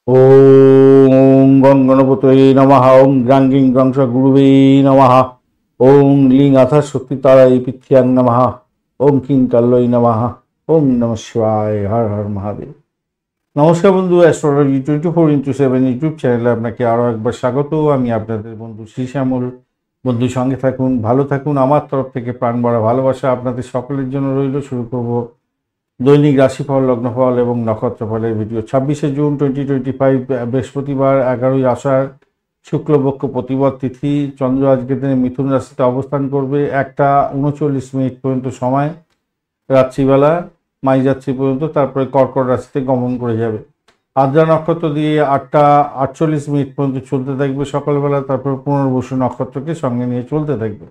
ওম গং গণপতয়ে নমঃ। ওম গ্রাং গিং গ্রংস গুরুবে নমঃ। ওম লিং আথা শক্তি তারাই পিথ্যাং নমঃ। ওম কিং কাল্লই নমঃ। ওম নমঃ শিবায়। হর হর মহাদেব। নমস্কার বন্ধু, অ্যাস্ট্রোলজি 24x7 ইউটিউব চ্যানেলে আপনাকে আরও একবার স্বাগত। আমি আপনাদের বন্ধু শ্রী শ্যামল। বন্ধু সঙ্গে থাকুন, ভালো থাকুন। আমার তরফ থেকে প্রাণ ভরা ভালোবাসা আপনাদের সকলের জন্য রইল। শুরু করব দৈনিক রাশিফল, লগ্নফল এবং নক্ষত্রফলের ভিডিও। 26শে জুন 2025 বৃহস্পতিবার, 11ই আষাঢ়, শুক্লপক্ষ প্রতিপদ তিথি। চন্দ্র আজকের দিনে মিথুন রাশিতে অবস্থান করবে 1টা 39 মিনিট পর্যন্ত সময় রাত্রিবেলা, মাঝরাত্রি পর্যন্ত। তারপরে কর্কট রাশিতে গমন করে যাবে। আদ্রা নক্ষত্র দিয়ে 8টা 48 মিনিট পর্যন্ত চলতে থাকবে সকালবেলা। তারপর পুনর্বসু নক্ষত্রকে সঙ্গে নিয়ে চলতে থাকবে।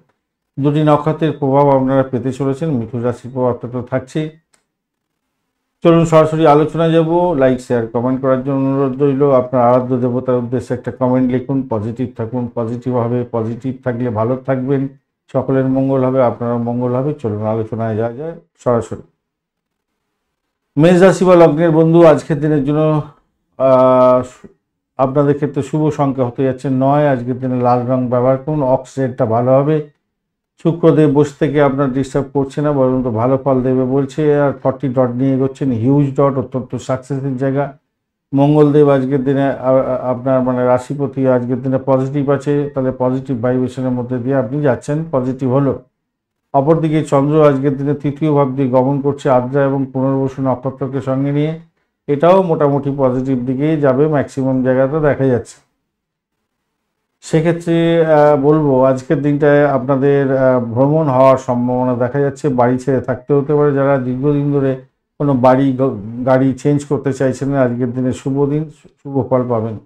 দুটি নক্ষত্রের প্রভাব আপনারা পেতে চলেছেন। মিথুন রাশির প্রভাবটা তো থাকছেই। চলুন সরাসরি আলোচনায় যাব। লাইক, শেয়ার, কমেন্ট করার জন্য অনুরোধ রইল। আপনার আরাধ্য দেবতার উদ্দেশ্যে একটা কমেন্ট লিখুন। পজিটিভ থাকুন, পজিটিভ হবে। পজিটিভ থাকলে ভালো থাকবেন, সকলের মঙ্গল হবে, আপনারও মঙ্গল হবে। চলুন আলোচনায় যাওয়া যায় সরাসরি। মেষ রাশি বা লগ্নের বন্ধু, আজকের দিনের জন্য আপনাদের ক্ষেত্রে শুভ সংখ্যা হতে যাচ্ছে 9। আজকের দিনে লাল রং ব্যবহার করুন, অক্সিজেনটা ভালো হবে। শুক্রদেব বসে থেকে আপনার ডিস্টার্ব করছে না, বরং তো ভালো ফল দেবে বলছে। আর 40 ডট নিয়ে এগোচ্ছেন, হিউজ ডট, অত্যন্ত সাকসেসের জায়গা। মঙ্গলদেব আজকের দিনে আপনার মানে রাশিপতি আজকের দিনে পজিটিভ আছে, তাহলে পজিটিভ ভাইব্রেশনের মধ্যে দিয়ে আপনি যাচ্ছেন, পজিটিভ হলো। অপরদিকে চন্দ্র আজকের দিনে তৃতীয় ভাব দিয়ে গমন করছে আদ্রা এবং পুনর্বসু নক্ষত্রকে সঙ্গে নিয়ে। এটাও মোটামুটি পজিটিভ দিকেই যাবে, ম্যাক্সিমাম জায়গাতে দেখা যাচ্ছে। সেক্ষেত্রে বলবো আজকের দিনটায় আপনাদের ভ্রমণ হওয়ার সম্ভাবনা দেখা যাচ্ছে। বাড়ি ছেড়ে থাকতে হতে পারে যারা দীর্ঘদিন ধরে কোনো গাড়ি চেঞ্জ করতে চাইছেন না, আজকের দিনে শুভ দিন, শুভ ফল পাবেন।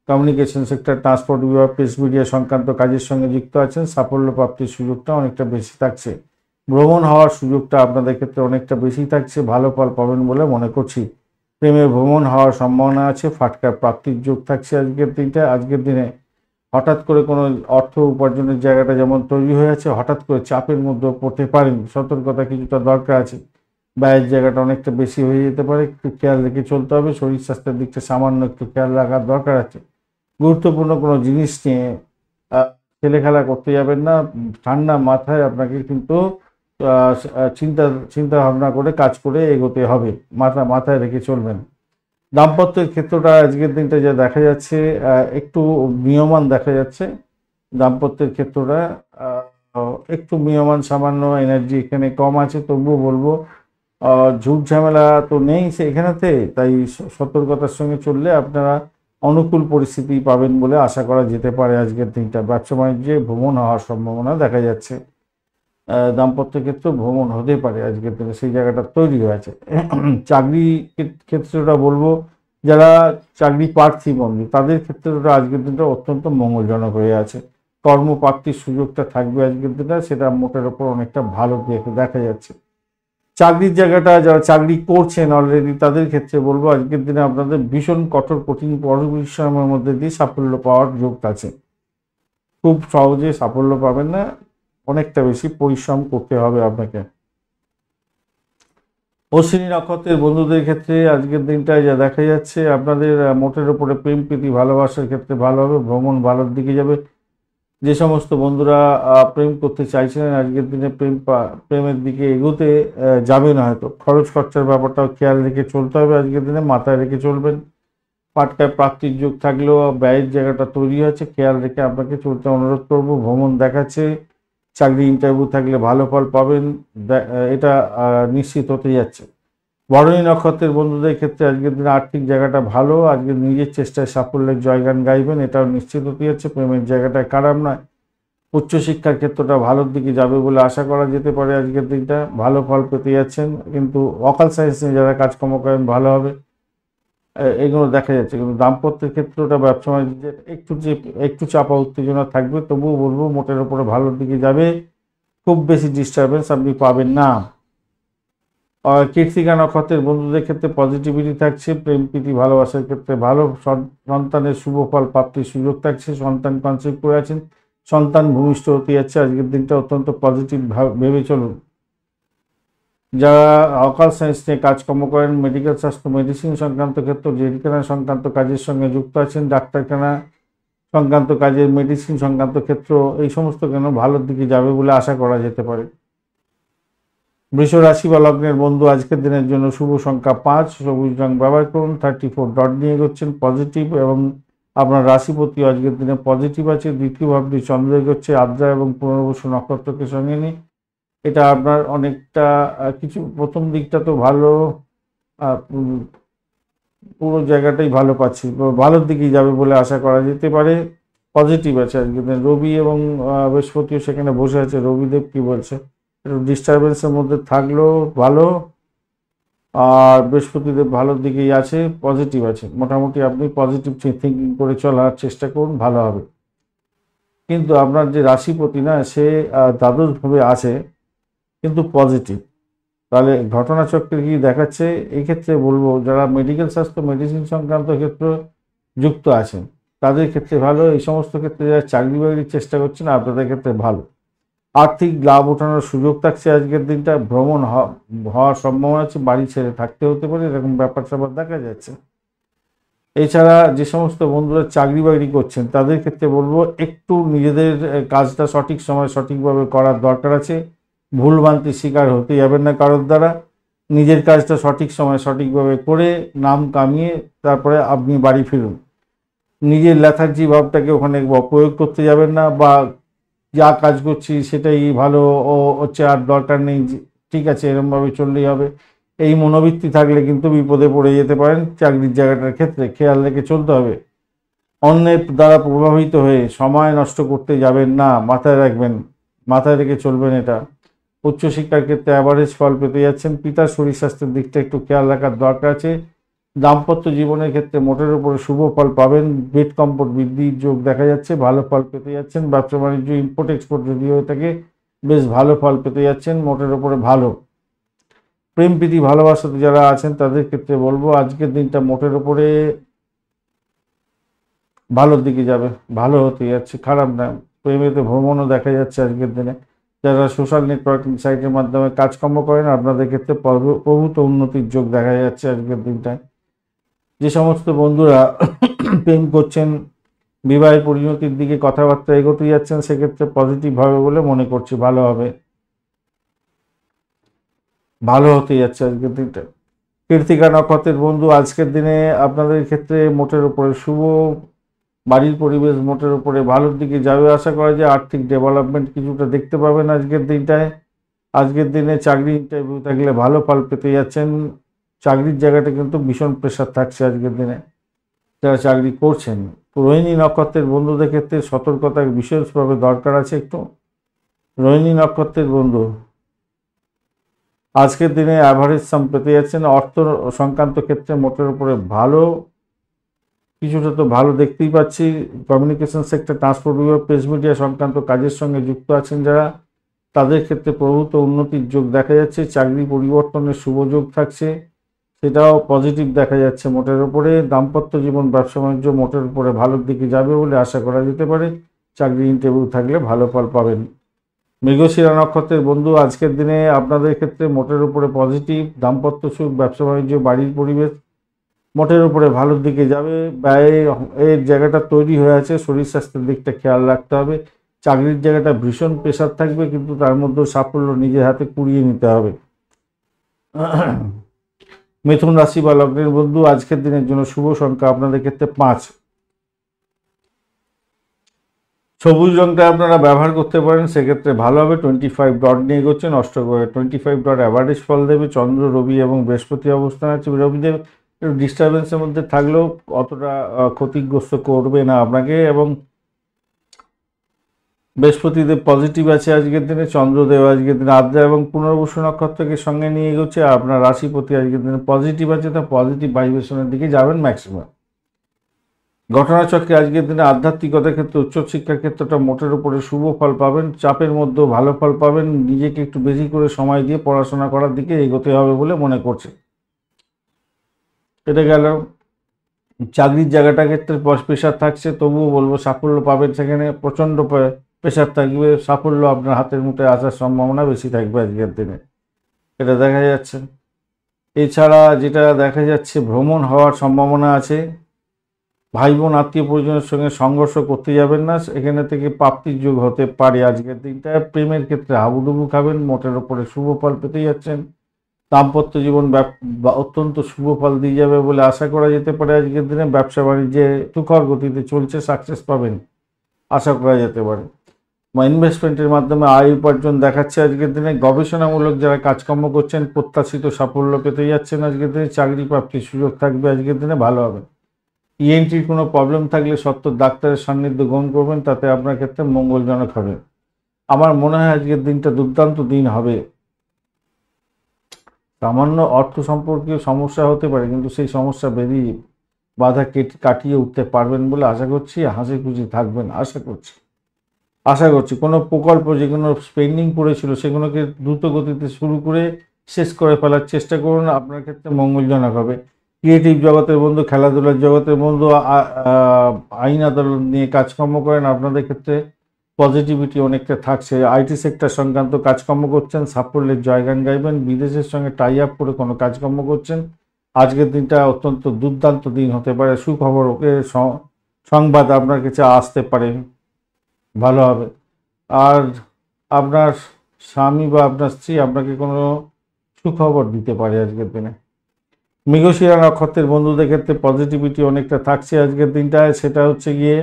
কমিউনিকেশন সেক্টর, ট্রান্সপোর্ট বিভাগ, প্রেস মিডিয়া সংক্রান্ত কাজের সঙ্গে যুক্ত আছেন, সাফল্য প্রাপ্তির সুযোগটা অনেকটা বেশি থাকছে। ভ্রমণ হওয়ার সুযোগটা আপনাদের ক্ষেত্রে অনেকটা বেশি থাকছে, ভালো ফল পাবেন বলে মনে করছি। প্রেমে ভ্রমণ হওয়ার সম্ভাবনা আছে, ফাটকার প্রাপ্তির যোগ থাকছে আজকের দিনটা। আজকের দিনে হঠাৎ করে কোনো অর্থ উপার্জনের জায়গাটা যেমন তৈরি হয়ে আছে, হঠাৎ করে চাপের মধ্যে পড়তে পারেন। সতর্কতা কিছুটা দরকার আছে। ব্যয়ের জায়গাটা অনেকটা বেশি হয়ে যেতে পারে, একটু খেয়াল রেখে চলতে হবে। শরীর স্বাস্থ্যের দিকটা সামান্য একটু খেয়াল রাখার দরকার আছে। গুরুত্বপূর্ণ কোনো জিনিস নিয়ে ছেলে খেলা করতে যাবেন না। ঠান্ডা মাথায় আপনাকে কিন্তু চিন্তা ভাবনা করে কাজ করে এগোতে হবে, মাথায় রেখে চলবেন। দাম্পত্যের ক্ষেত্রটা আজকের দিনটা যা দেখা যাচ্ছে, একটু নিয়মান দেখা যাচ্ছে। দাম্পত্যের ক্ষেত্রটা একটু নিয়মান, সামান্য এনার্জি এখানে কম আছে। তবুও বলবো ঝুট ঝামেলা তো নেই এখানেতে, তাই সতর্কতার সঙ্গে চললে আপনারা অনুকূল পরিস্থিতি পাবেন বলে আশা করা যেতে পারে। আজকের দিনটা ব্যবসা বাণিজ্যে ভ্রমণ হওয়ার সম্ভাবনা দেখা যাচ্ছে। দাম্পত্য ক্ষেত্রেও ভ্রমণ হতে পারে আজকের দিনে, সেই জায়গাটা তৈরি হয়েছে। চাকরি ক্ষেত্রটা বলবো যারা চাকরি প্রার্থী বন্ধু, তাদের ক্ষেত্রে আজকের দিনটা অত্যন্ত মঙ্গলজনক হয়ে আছে। কর্মপ্রাপ্তির সুযোগটা থাকবে আজকের দিনটা, সেটা মোটের ওপর অনেকটা ভালো দেখা যাচ্ছে। চাকরির জায়গাটা যারা চাকরি করছেন অলরেডি, তাদের ক্ষেত্রে বলবো আজকের দিনে আপনাদের ভীষণ কঠিন পরিশ্রমের মধ্যে দিয়ে সাফল্য পাওয়ার যোগ আছে। খুব সহজে সাফল্য পাবেন না, অনেকটা বেশি পরিশ্রম করতে হবে আপনাকে। অশ্বিনী নক্ষত্রের বন্ধুদের ক্ষেত্রে আজকের দিনটায় যা দেখা যাচ্ছে, আপনাদের মোটের ওপরে প্রেম প্রীতি ভালোবাসার ক্ষেত্রে ভালো হবে, ভ্রমণ ভালোর দিকে যাবে। যে সমস্ত বন্ধুরা প্রেম করতে চাইছিলেন, আজকের দিনে প্রেমের দিকে এগোতে যাবেন। হয়তো খরচ খরচার ব্যাপারটাও খেয়াল রেখে চলতে হবে, আজকের দিনে মাথায় রেখে চলবেন। পাটকায় প্রাপ্তির যোগ থাকলেও ব্যয়ের জায়গাটা তৈরি হচ্ছে, খেয়াল রেখে আপনাকে চলতে অনুরোধ করব। ভ্রমণ দেখাচ্ছে, চাকরি ইন্টারভিউ থাকলে ভালো ফল পাবেন, এটা নিশ্চিত হতে যাচ্ছে। ভরণী নক্ষত্রের বন্ধুদের ক্ষেত্রে আজকের দিনে আর্থিক জায়গাটা ভালো, আজকে নিজের চেষ্টায় সাফল্যের জয়গান গাইবেন, এটাও নিশ্চিত হতে যাচ্ছে। প্রেমের জায়গাটায় খারাপ নয়। উচ্চশিক্ষার ক্ষেত্রটা ভালোর দিকে যাবে বলে আশা করা যেতে পারে। আজকের দিনটা ভালো ফল পেতে যাচ্ছেন, কিন্তু অকাল সায়েন্স নিয়ে যারা কাজকর্ম করেন ভালো হবে, এগুলো দেখা যাচ্ছে। কিন্তু দাম্পত্যের ক্ষেত্রটা ব্যবসা বাণিজ্যের একটু চাপা উত্তেজনা থাকবে, তবুও বলবো মোটের উপরে ভালোর দিকে যাবে, খুব বেশি ডিস্টারবেন্স আপনি পাবেন না। কৃত্তিকা নক্ষত্রের বন্ধুদের ক্ষেত্রে পজিটিভিটি থাকছে, প্রেম প্রীতি ভালোবাসার ক্ষেত্রে ভালো, সন্তানের শুভ ফল প্রাপ্তির সুযোগ থাকছে। সন্তান কনসেপ্ট করে আছেন, সন্তান ভূমিষ্ঠ হতে যাচ্ছে। আজকের দিনটা অত্যন্ত পজিটিভ ভেবে চলুন। যারা অকাল সায়েন্স নিয়ে কাজকর্ম করেন, মেডিকেল স্বাস্থ্য মেডিসিন সংক্রান্ত ক্ষেত্র, জেলখানা সংক্রান্ত কাজের সঙ্গে যুক্ত আছেন, ডাক্তারখানা সংক্রান্ত কাজের, মেডিসিন সংক্রান্ত ক্ষেত্র, এই সমস্ত কেন ভালোর দিকে যাবে বলে আশা করা যেতে পারে। বৃষ রাশি বা লগ্নের বন্ধু আজকের দিনের জন্য শুভ সংখ্যা 5, সবুজ রং ব্যবহার করুন। 34 ডট নিয়ে এগোচ্ছেন পজিটিভ, এবং আপনার রাশিপতি আজকের দিনে পজিটিভ আছে। দ্বিতীয় ভাবটি চন্দ্র এগোচ্ছে আদ্রা এবং পুনর্বসু নক্ষত্রকে সঙ্গে নিয়ে। এটা আপনার অনেকটা কিছু প্রথম দিকটা তো ভালো, পুরো জায়গাটাই ভালো পাচ্ছি, ভালোর দিকেই যাবে বলে আশা করা যেতে পারে। পজিটিভ আছে আজকের দিনে। রবি এবং বৃহস্পতিও সেখানে বসে আছে। রবিদেব কি বলছে, একটু ডিস্টারবেন্সের মধ্যে থাকলেও ভালো, আর বৃহস্পতিদেব ভালোর দিকেই আছে, পজিটিভ আছে। মোটামুটি আপনি পজিটিভ থিঙ্কিং করে চলার চেষ্টা করুন, ভালো হবে। কিন্তু আপনার যে রাশিপতি না, সে দ্বাদশভাবে আছে কিন্তু পজিটিভ। তাহলে ঘটনাচক্রে কি দেখাচ্ছে, এই ক্ষেত্রে বলবো যারা মেডিকেল স্বাস্থ্য মেডিসিন সংক্রান্ত ক্ষেত্রে যুক্ত আছেন তাদের ক্ষেত্রে ভালো। এই সমস্ত ক্ষেত্রে যারা চাকরি বাকরির চেষ্টা করছেন আপনাদের ক্ষেত্রে ভালো। আর্থিক লাভ ওঠানোর সুযোগ থাকছে আজকের দিনটা। ভ্রমণ হওয়ার সম্ভাবনা আছে, বাড়ি ছেড়ে থাকতে হতে পারে, এরকম ব্যাপার স্যাপার দেখা যাচ্ছে। এছাড়া যে সমস্ত বন্ধুরা চাকরি বাকরি করছেন তাদের ক্ষেত্রে বলবো একটু নিজেদের কাজটা সঠিক সময় সঠিকভাবে করার দরকার আছে। ভুলভ্রান্তির শিকার হতে যাবেন না কারোর দ্বারা। নিজের কাজটা সঠিক সময় সঠিকভাবে করে নাম কামিয়ে তারপরে আপনি বাড়ি ফিরুন। নিজের লেথার্জি ভাবটাকে ওখানে প্রয়োগ করতে যাবেন না, বা যা কাজ করছি সেটাই ভালো ও হচ্ছে, আর দরকার নেই, ঠিক আছে এরমভাবে চললেই হবে, এই মনোবৃত্তি থাকলে কিন্তু বিপদে পড়ে যেতে পারেন। চাকরির জায়গাটার ক্ষেত্রে খেয়াল রেখে চলতে হবে। অন্যের দ্বারা প্রভাবিত হয়ে সময় নষ্ট করতে যাবেন না, মাথায় রাখবেন, মাথায় রেখে চলবেন এটা। উচ্চশিক্ষার ক্ষেত্রে অ্যাভারেজ ফল পেতে যাচ্ছেন। পিতার শরীর স্বাস্থ্যের দিকটা একটু খেয়াল রাখার দরকার আছে। দাম্পত্য জীবনের ক্ষেত্রে মোটের উপরে শুভ ফল পাবেন। বেড কম্পোর্ট বৃদ্ধির যোগ দেখা যাচ্ছে, ভালো ফল পেতে যাচ্ছেন। ব্যবসা বাণিজ্য ইম্পোর্ট এক্সপোর্ট যদি হয়ে থাকে বেশ ভালো ফল পেতে যাচ্ছেন, মোটের উপরে ভালো। প্রেম প্রীতি ভালোবাসাতে যারা আছেন তাদের ক্ষেত্রে বলবো আজকের দিনটা মোটের উপরে ভালোর দিকে যাবে, ভালো হতে যাচ্ছে, খারাপ না। প্রেমেতে ভ্রমণও দেখা যাচ্ছে আজকের দিনে। যারা সোশ্যাল নেটওয়ার্কিং সাইটের মাধ্যমে কাজকর্ম করেন আপনাদের ক্ষেত্রে প্রভূত উন্নতির যোগ দেখা যাচ্ছে আজকের দিনটায়। যে সমস্ত বন্ধুরা প্রেম করছেন, বিবাহের পরিণতির দিকে কথাবার্তা এগোতে যাচ্ছেন, সেক্ষেত্রে পজিটিভ হবে বলে মনে করছি, ভালো হবে, ভালো হতে যাচ্ছে আজকের দিনটা। কৃত্তিকা নক্ষত্রের বন্ধু আজকের দিনে আপনাদের ক্ষেত্রে মোটের উপরে শুভ। বাড়ির পরিবেশ মোটের উপরে ভালোর দিকে যাবে, আশা করা যায়। আর্থিক ডেভেলপমেন্ট কিছুটা দেখতে পাবেন আজকের দিনটায়। আজকের দিনে চাকরি ইন্টারভিউ থাকলে ভালো ফল পেতে যাচ্ছেন। চাকরির জায়গাটা কিন্তু ভীষণ প্রেশার থাকছে আজকের দিনে যারা চাকরি করছেন। রোহিণী নক্ষত্রের বন্ধুদের ক্ষেত্রে সতর্কতার বিশেষভাবে দরকার আছে একটু। রোহিণী নক্ষত্রের বন্ধু আজকের দিনে অ্যাভারেজ সাম পেতে যাচ্ছেন। অর্থ সংক্রান্ত ক্ষেত্রে মোটের উপরে ভালো, কিছুটা তো ভালো দেখতেই পাচ্ছি। কমিউনিকেশন সেক্টর, ট্রান্সপোর্ট বিভাগ, প্রেস মিডিয়া সংক্রান্ত কাজের সঙ্গে যুক্ত আছেন যারা, তাদের ক্ষেত্রে প্রভূত উন্নতির যোগ দেখা যাচ্ছে। চাকরি পরিবর্তনের শুভ যোগ থাকছে, সেটাও পজিটিভ দেখা যাচ্ছে মোটের উপরে। দাম্পত্য জীবন ব্যবসা বাণিজ্য মোটের উপরে ভালোর দিকে যাবে বলে আশা করা যেতে পারে। চাকরি ইন্টারভিউ থাকলে ভালো ফল পাবেন। মৃগশিরা নক্ষত্রের বন্ধু আজকের দিনে আপনাদের ক্ষেত্রে মোটের উপরে পজিটিভ। দাম্পত্য সুখ, ব্যবসা বাণিজ্য, বাড়ির পরিবেশ মোটের উপরে ভালোর দিকে যাবে। ব্যয়ের জায়গাটা তৈরি হয়ে আছে, শরীর স্বাস্থ্যের দিকটা খেয়াল রাখতে হবে। চাকরির জায়গাটা ভীষণ প্রেশার থাকবে, কিন্তু তার মধ্যেও সাফল্য নিজের হাতে কুড়িয়ে নিতে হবে। মিথুন রাশি বা লগ্নের বন্ধু আজকের দিনের জন্য শুভ সংখ্যা আপনাদের ক্ষেত্রে 5। সবুজ রংটা আপনারা ব্যবহার করতে পারেন, সেক্ষেত্রে ভালো হবে। 25 ডট নিয়ে এগোচ্ছেন অষ্টগ্রহে। 25 ডট অ্যাভারেজ ফল দেবে। চন্দ্র, রবি এবং বৃহস্পতি অবস্থান আছে। রবিদেব একটু ডিস্টারবেন্সের মধ্যে থাকলেও অতটা ক্ষতিগ্রস্ত করবে না আপনাকে, এবং বৃহস্পতিদেব পজিটিভ আছে আজকের দিনে। চন্দ্রদেব আজকের দিনে আদ্রা এবং পুনর্বসু নক্ষত্রকে সঙ্গে নিয়ে এগোচ্ছে। আপনার রাশিপতি আজকের দিনে পজিটিভ আছে, তা পজিটিভ ভাইব্রেশনের দিকে যাবেন ম্যাক্সিমাম। ঘটনাচক্রে আজকের দিনে আধ্যাত্মিকতার ক্ষেত্রে, উচ্চশিক্ষার ক্ষেত্রটা মোটের উপরে শুভ ফল পাবেন। চাপের মধ্যেও ভালো ফল পাবেন। নিজেকে একটু বেশি করে সময় দিয়ে পড়াশোনা করার দিকে এগোতে হবে বলে মনে করছে। এটা গেল। চাকরির জায়গাটার ক্ষেত্রে প্রেশার থাকছে, তবুও বলবো সাফল্য পাবেন। সেখানে প্রচণ্ড প্রেশার থাকবে, সাফল্য আপনার হাতের মুঠে আসার সম্ভাবনা বেশি থাকবে আজকের দিনে। এটা দেখা যাচ্ছে। এছাড়া যেটা দেখা যাচ্ছে, ভ্রমণ হওয়ার সম্ভাবনা আছে। ভাই বোন আত্মীয় পরিজনের সঙ্গে সংঘর্ষ করতে যাবেন না, এখানে থেকে প্রাপ্তির যোগ হতে পারে আজকের দিনটা। প্রেমের ক্ষেত্রে হাবুডুবু খাবেন, মোটের ওপরে শুভ ফল পেতে যাচ্ছেন। দাম্পত্য জীবন অত্যন্ত শুভ ফল দিয়ে যাবে বলে আশা করা যেতে পারে আজকের দিনে। ব্যবসা বাণিজ্যে তুখর গতিতে চলছে, সাকসেস পাবেন আশা করা যেতে পারে। বা ইনভেস্টমেন্টের মাধ্যমে আয় উপার্জন দেখাচ্ছে আজকের দিনে। গবেষণামূলক যারা কাজকর্ম করছেন প্রত্যাশিত সাফল্য পেতে যাচ্ছেন আজকের দিনে। চাকরি প্রাপ্তির সুযোগ থাকবে আজকের দিনে, ভালো হবে। ইএনটির কোনো প্রবলেম থাকলে সত্ত্বর ডাক্তারের সান্নিধ্য গ্রহণ করবেন, তাতে আপনার ক্ষেত্রে মঙ্গলজনক হবে। আমার মনে হয় আজকের দিনটা দুর্দান্ত দিন হবে। সামান্য অর্থ সম্পর্কীয় সমস্যা হতে পারে, কিন্তু সেই সমস্যা বেরিয়ে বাধা কাটিয়ে উঠতে পারবেন বলে আশা করছি। হাসি খুশি থাকবেন আশা করছি। কোনো প্রকল্প যেগুলো পেন্ডিং পড়েছিল সেগুলোকে দ্রুত গতিতে শুরু করে শেষ করে ফেলার চেষ্টা করুন, আপনার ক্ষেত্রে মঙ্গলজনক হবে। ক্রিয়েটিভ জগতের বন্ধু, খেলাধুলার জগতের বন্ধু, আইন আদালত নিয়ে কাজকর্ম করেন, আপনাদের ক্ষেত্রে পজিটিভিটি অনেকটা থাকছে। আইটি সেক্টর সংক্রান্ত কাজকর্ম করছেন, সাফল্যের জয়গান গাইবেন। বিদেশের সঙ্গে টাই আপ করে কোনো কাজকর্ম করছেন, আজকের দিনটা অত্যন্ত দুর্দান্ত দিন হতে পারে। সুখবর সংবাদ আপনার কাছে আসতে পারে, ভালো হবে। আর আপনার স্বামী বা আপনার স্ত্রী আপনাকে কোনো সুখবর দিতে পারে আজকের দিনে। মৃগশিরা নক্ষত্রের বন্ধুদের ক্ষেত্রে পজিটিভিটি অনেকটা থাকছে আজকের দিনটায়। সেটা হচ্ছে গিয়ে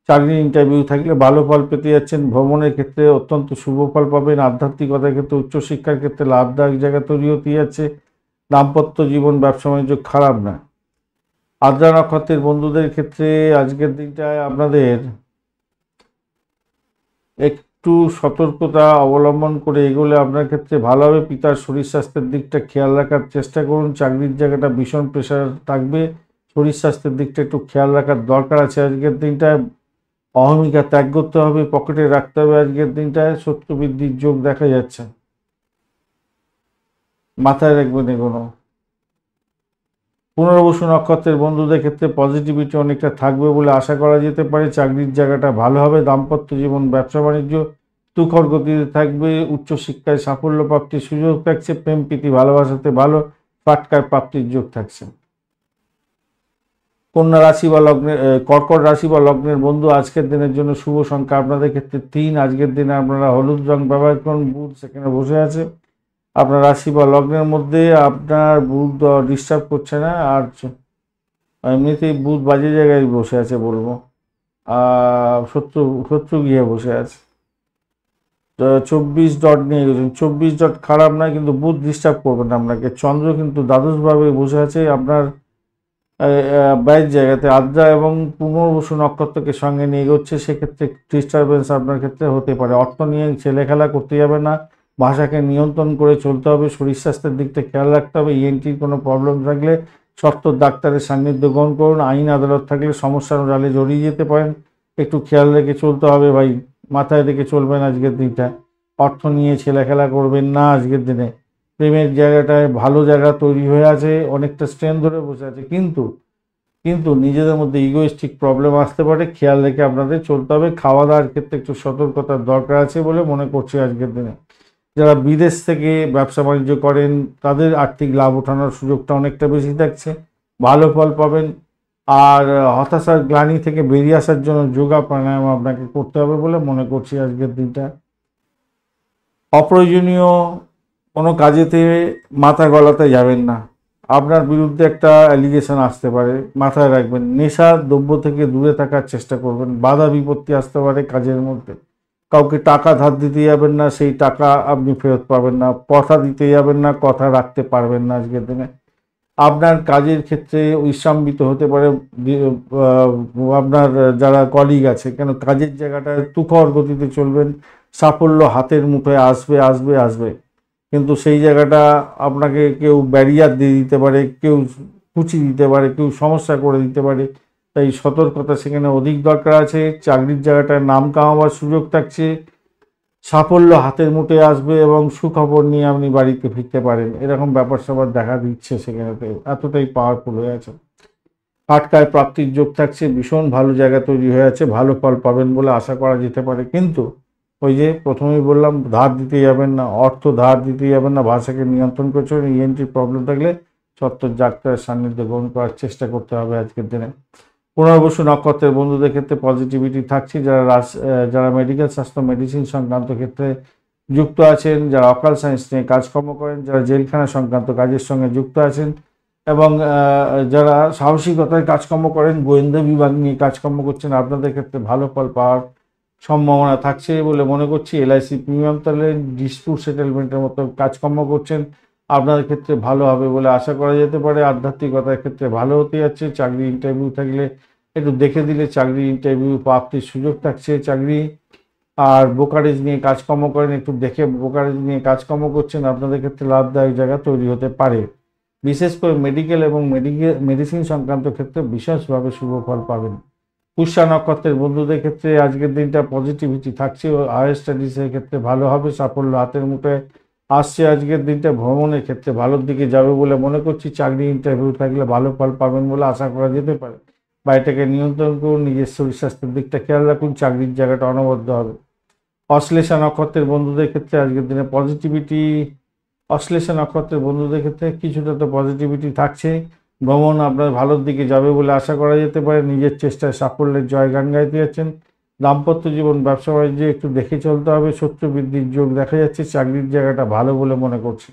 চাকরির ইন্টারভিউ থাকলে ভালো ফল পেতে যাচ্ছেন। ভ্রমণের ক্ষেত্রে অত্যন্ত শুভ ফল পাবেন। আধ্যাত্মিকতার ক্ষেত্রে, উচ্চশিক্ষার ক্ষেত্রে লাভদায়ক জায়গা তৈরি হতে যাচ্ছে। দাম্পত্য জীবন, ব্যবসা বাণিজ্য খারাপ না। আদ্রা নক্ষত্রের বন্ধুদের ক্ষেত্রে আজকের দিনটায় আপনাদের একটু সতর্কতা অবলম্বন করে এগোলে আপনার ক্ষেত্রে ভালো হবে। পিতার শরীর স্বাস্থ্যের দিকটা খেয়াল রাখার চেষ্টা করুন। চাকরির জায়গাটা ভীষণ প্রেশার থাকবে, শরীর স্বাস্থ্যের দিকটা একটু খেয়াল রাখার দরকার আছে আজকের দিনটায়। অহমিকা ত্যাগ করতে হবে, পকেটে রাখতে হবে আজকের দিনটায়। শত্রু বৃদ্ধির যোগ দেখা যাচ্ছে, মাথায় রাখবেন এগুলো। পুনর্বসু নক্ষত্রের বন্ধুদের ক্ষেত্রে পজিটিভিটি অনেকটা থাকবে বলে আশা করা যেতে পারে। চাকরির জায়গাটা ভালো হবে। দাম্পত্য জীবন, ব্যবসা বাণিজ্য তুখর গতিতে থাকবে। উচ্চশিক্ষায় সাফল্য প্রাপ্তির সুযোগ থাকছে। প্রেম প্রীতি ভালোবাসাতে ভালো ফাটকায় প্রাপ্তির যোগ থাকছে। কন্যা রাশি বা লগ্নের, কর্কট রাশি বা লগ্নের বন্ধু আজকের দিনের জন্য শুভ সংখ্যা আপনাদের ক্ষেত্রে 3। আজকের দিনে আপনারা হলুদ রং ব্যবহার করুন। বুধ সেখানে বসে আছে আপনার রাশি বা লগ্নের মধ্যে, আপনার বুধ ডিস্টার্ব করছে না। আর এমনিতেই বুধ বাজে জায়গায় বসে আছে বলবো, শত্রু গিয়ে বসে আছে। 24 ডট নিয়ে গেছেন, 24 ডট খারাপ নয়, কিন্তু বুধ ডিস্টার্ব করবেন আপনাকে। চন্দ্র কিন্তু দ্বাদশভাবে বসে আছে আপনার ব্যয়ের জায়গাতে। আদ্রা এবং পুনর্বসু নক্ষত্রকে সঙ্গে নিয়ে এগোচ্ছে, সেক্ষেত্রে ডিস্টারবেন্স আপনার ক্ষেত্রে হতে পারে। অর্থ নিয়ে ছেলে খেলা করতে যাবে না, ভাষাকে নিয়ন্ত্রণ করে চলতে হবে। শরীর স্বাস্থ্যের দিকটা খেয়াল রাখতে হবে। ইএনটির কোনো প্রবলেম থাকলে সত্ত্বর ডাক্তারের সান্নিধ্য গ্রহণ করুন। আইন আদালত থাকলে সমস্যার জালে জড়িয়ে যেতে পারেন, একটু খেয়াল রেখে চলতে হবে ভাই, মাথায় রেখে চলবেন আজকের দিনটা। অর্থ নিয়ে ছেলে খেলা করবেন না আজকের দিনে। প্রেমের জায়গাটায় ভালো জায়গা তৈরি হয়ে আছে, অনেকটা স্ট্রেন ধরে বসে আছে, কিন্তু নিজেদের মধ্যে ইগোইস্টিক প্রবলেম আসতে পারে, খেয়াল রেখে আপনাদের চলতে হবে। খাওয়া দাওয়ার ক্ষেত্রে একটু সতর্কতার দরকার আছে বলে মনে করছি আজকের দিনে। যারা বিদেশ থেকে ব্যবসা বাণিজ্য করেন তাদের আর্থিক লাভ ওঠানোর সুযোগটা অনেকটা বেশি থাকছে, ভালো ফল পাবেন। আর হতাশার গ্লানি থেকে বেরিয়ে আসার জন্য যোগা প্রাণায়াম আপনাকে করতে হবে বলে মনে করছি আজকের দিনটা। অপ্রয়োজনীয় কোনো কাজেতে মাথা গলাতে যাবেন না, আপনার বিরুদ্ধে একটা অ্যালিগেশন আসতে পারে, মাথায় রাখবেন। নেশার দ্রব্য থেকে দূরে থাকার চেষ্টা করবেন। বাধা বিপত্তি আসতে পারে কাজের মধ্যে। কাউকে টাকা ধার দিতে যাবেন না, সেই টাকা আপনি ফেরত পাবেন না। কথা দিতে যাবেন না, কথা রাখতে পারবেন না আজকের দিনে। আপনার কাজের ক্ষেত্রে উৎসাম্বিত হতে পারে আপনার যারা কলিগ আছে, কেন কাজের জায়গাটায় তুখর গতিতে চলবেন। সাফল্য হাতের মুঠোয় আসবে আসবে আসবে, কিন্তু সেই জায়গাটা আপনাকে কেউ ব্যারিয়ার দিয়ে দিতে পারে, কেউ কুচি দিতে পারে, কেউ সমস্যা করে দিতে পারে। তাই সতর্কতা সেখানে অধিক দরকার আছে। চাকরির জায়গাটায় নাম কামাবার সুযোগ থাকছে। সাফল্য হাতের মুঠে আসবে এবং সুখবর নিয়ে আপনি বাড়িতে ফিরতে পারেন, এরকম ব্যাপার স্যাপার দেখা দিচ্ছে সেখানেতে। এতটাই পাওয়ারফুল হয়ে আছে। ফাটকায় প্রাপ্তির যোগ থাকছে, ভীষণ ভালো জায়গা তৈরি হয়ে আছে, ভালো ফল পাবেন বলে আশা করা যেতে পারে। কিন্তু ওই যে প্রথমেই বললাম ধার দিতে যাবেন না, অর্থ ধার দিতে যাবেন না, ভাষাকে নিয়ন্ত্রণ করছে, ইএনটির প্রবলেম থাকলে সত্তর ডাক্তারের সান্নিধ্য গ্রহণ করার চেষ্টা করতে হবে আজকের দিনে। পুনর্বসু নক্ষত্রের বন্ধুদের ক্ষেত্রে পজিটিভিটি থাকছে। যারা মেডিকেল স্বাস্থ্য মেডিসিন সংক্রান্ত ক্ষেত্রে যুক্ত আছেন, যারা অকাল সায়েন্স নিয়ে কাজকর্ম করেন, যারা জেলখানা সংক্রান্ত কাজের সঙ্গে যুক্ত আছেন এবং যারা সাহসিকতায় কাজকর্ম করেন, গোয়েন্দা বিভাগ নিয়ে কাজকর্ম করছেন, আপনাদের ক্ষেত্রে ভালো ফল পাওয়ার সম্ভাবনা থাকছে বলে মনে করছি। এলআইসি প্রিমিয়াম তাহলে ডিসপুট সেটেলমেন্টের মতো কাজকর্ম করছেন, আপনাদের ক্ষেত্রে ভালো হবে বলে আশা করা যেতে পারে। আধ্যাত্মিকতার ক্ষেত্রে ভালো হতে যাচ্ছে। চাকরি ইন্টারভিউ থাকলে একটু দেখে দিলে চাকরি ইন্টারভিউ প্রাপ্তির সুযোগ থাকছে। চাকরি আর ব্রোকারেজ নিয়ে কাজকর্ম করেন, একটু দেখে ব্রোকারেজ নিয়ে কাজকর্ম করছেন, আপনাদের ক্ষেত্রে লাভদায়ক জায়গা তৈরি হতে পারে। বিশেষ করে মেডিকেল এবং মেডিসিন সংক্রান্ত ক্ষেত্রে বিশেষভাবে শুভ ফল পাবেন। পুষ্যা নক্ষত্রের বন্ধুদের ক্ষেত্রে আজকের দিনটা পজিটিভিটি থাকছে। হায়ার স্টাডিজের ক্ষেত্রে ভালো হবে, সাফল্য হাতের মুঠোয় আসছে। আজকের দিনটা ভ্রমণের ক্ষেত্রে ভালোর দিকে যাবে বলে মনে করছি। চাকরি ইন্টারভিউ থাকলে ভালো ফল পাবেন বলে আশা করা যেতে পারে। বাড়িটাকে নিয়ন্ত্রণ করুন, নিজের শরীর স্বাস্থ্যের দিকটা খেয়াল রাখুন, চাকরির জায়গাটা অনবদ্য হবে। অশ্লেষা নক্ষত্রের বন্ধুদের ক্ষেত্রে আজকের দিনে পজিটিভিটি, অশ্লেষা নক্ষত্রের বন্ধুদের ক্ষেত্রে কিছুটা তো পজিটিভিটি থাকছে। ভ্রমণ আপনার ভালোর দিকে যাবে বলে আশা করা যেতে পারে। নিজের চেষ্টায় সাফল্যের জয়গান গাইতে যাচ্ছেন। দাম্পত্য জীবন ব্যবসা বাণিজ্যে একটু দেখে চলতে হবে। শত্রু বৃদ্ধির যোগ দেখা যাচ্ছে। চাকরির জায়গাটা ভালো বলে মনে করছি।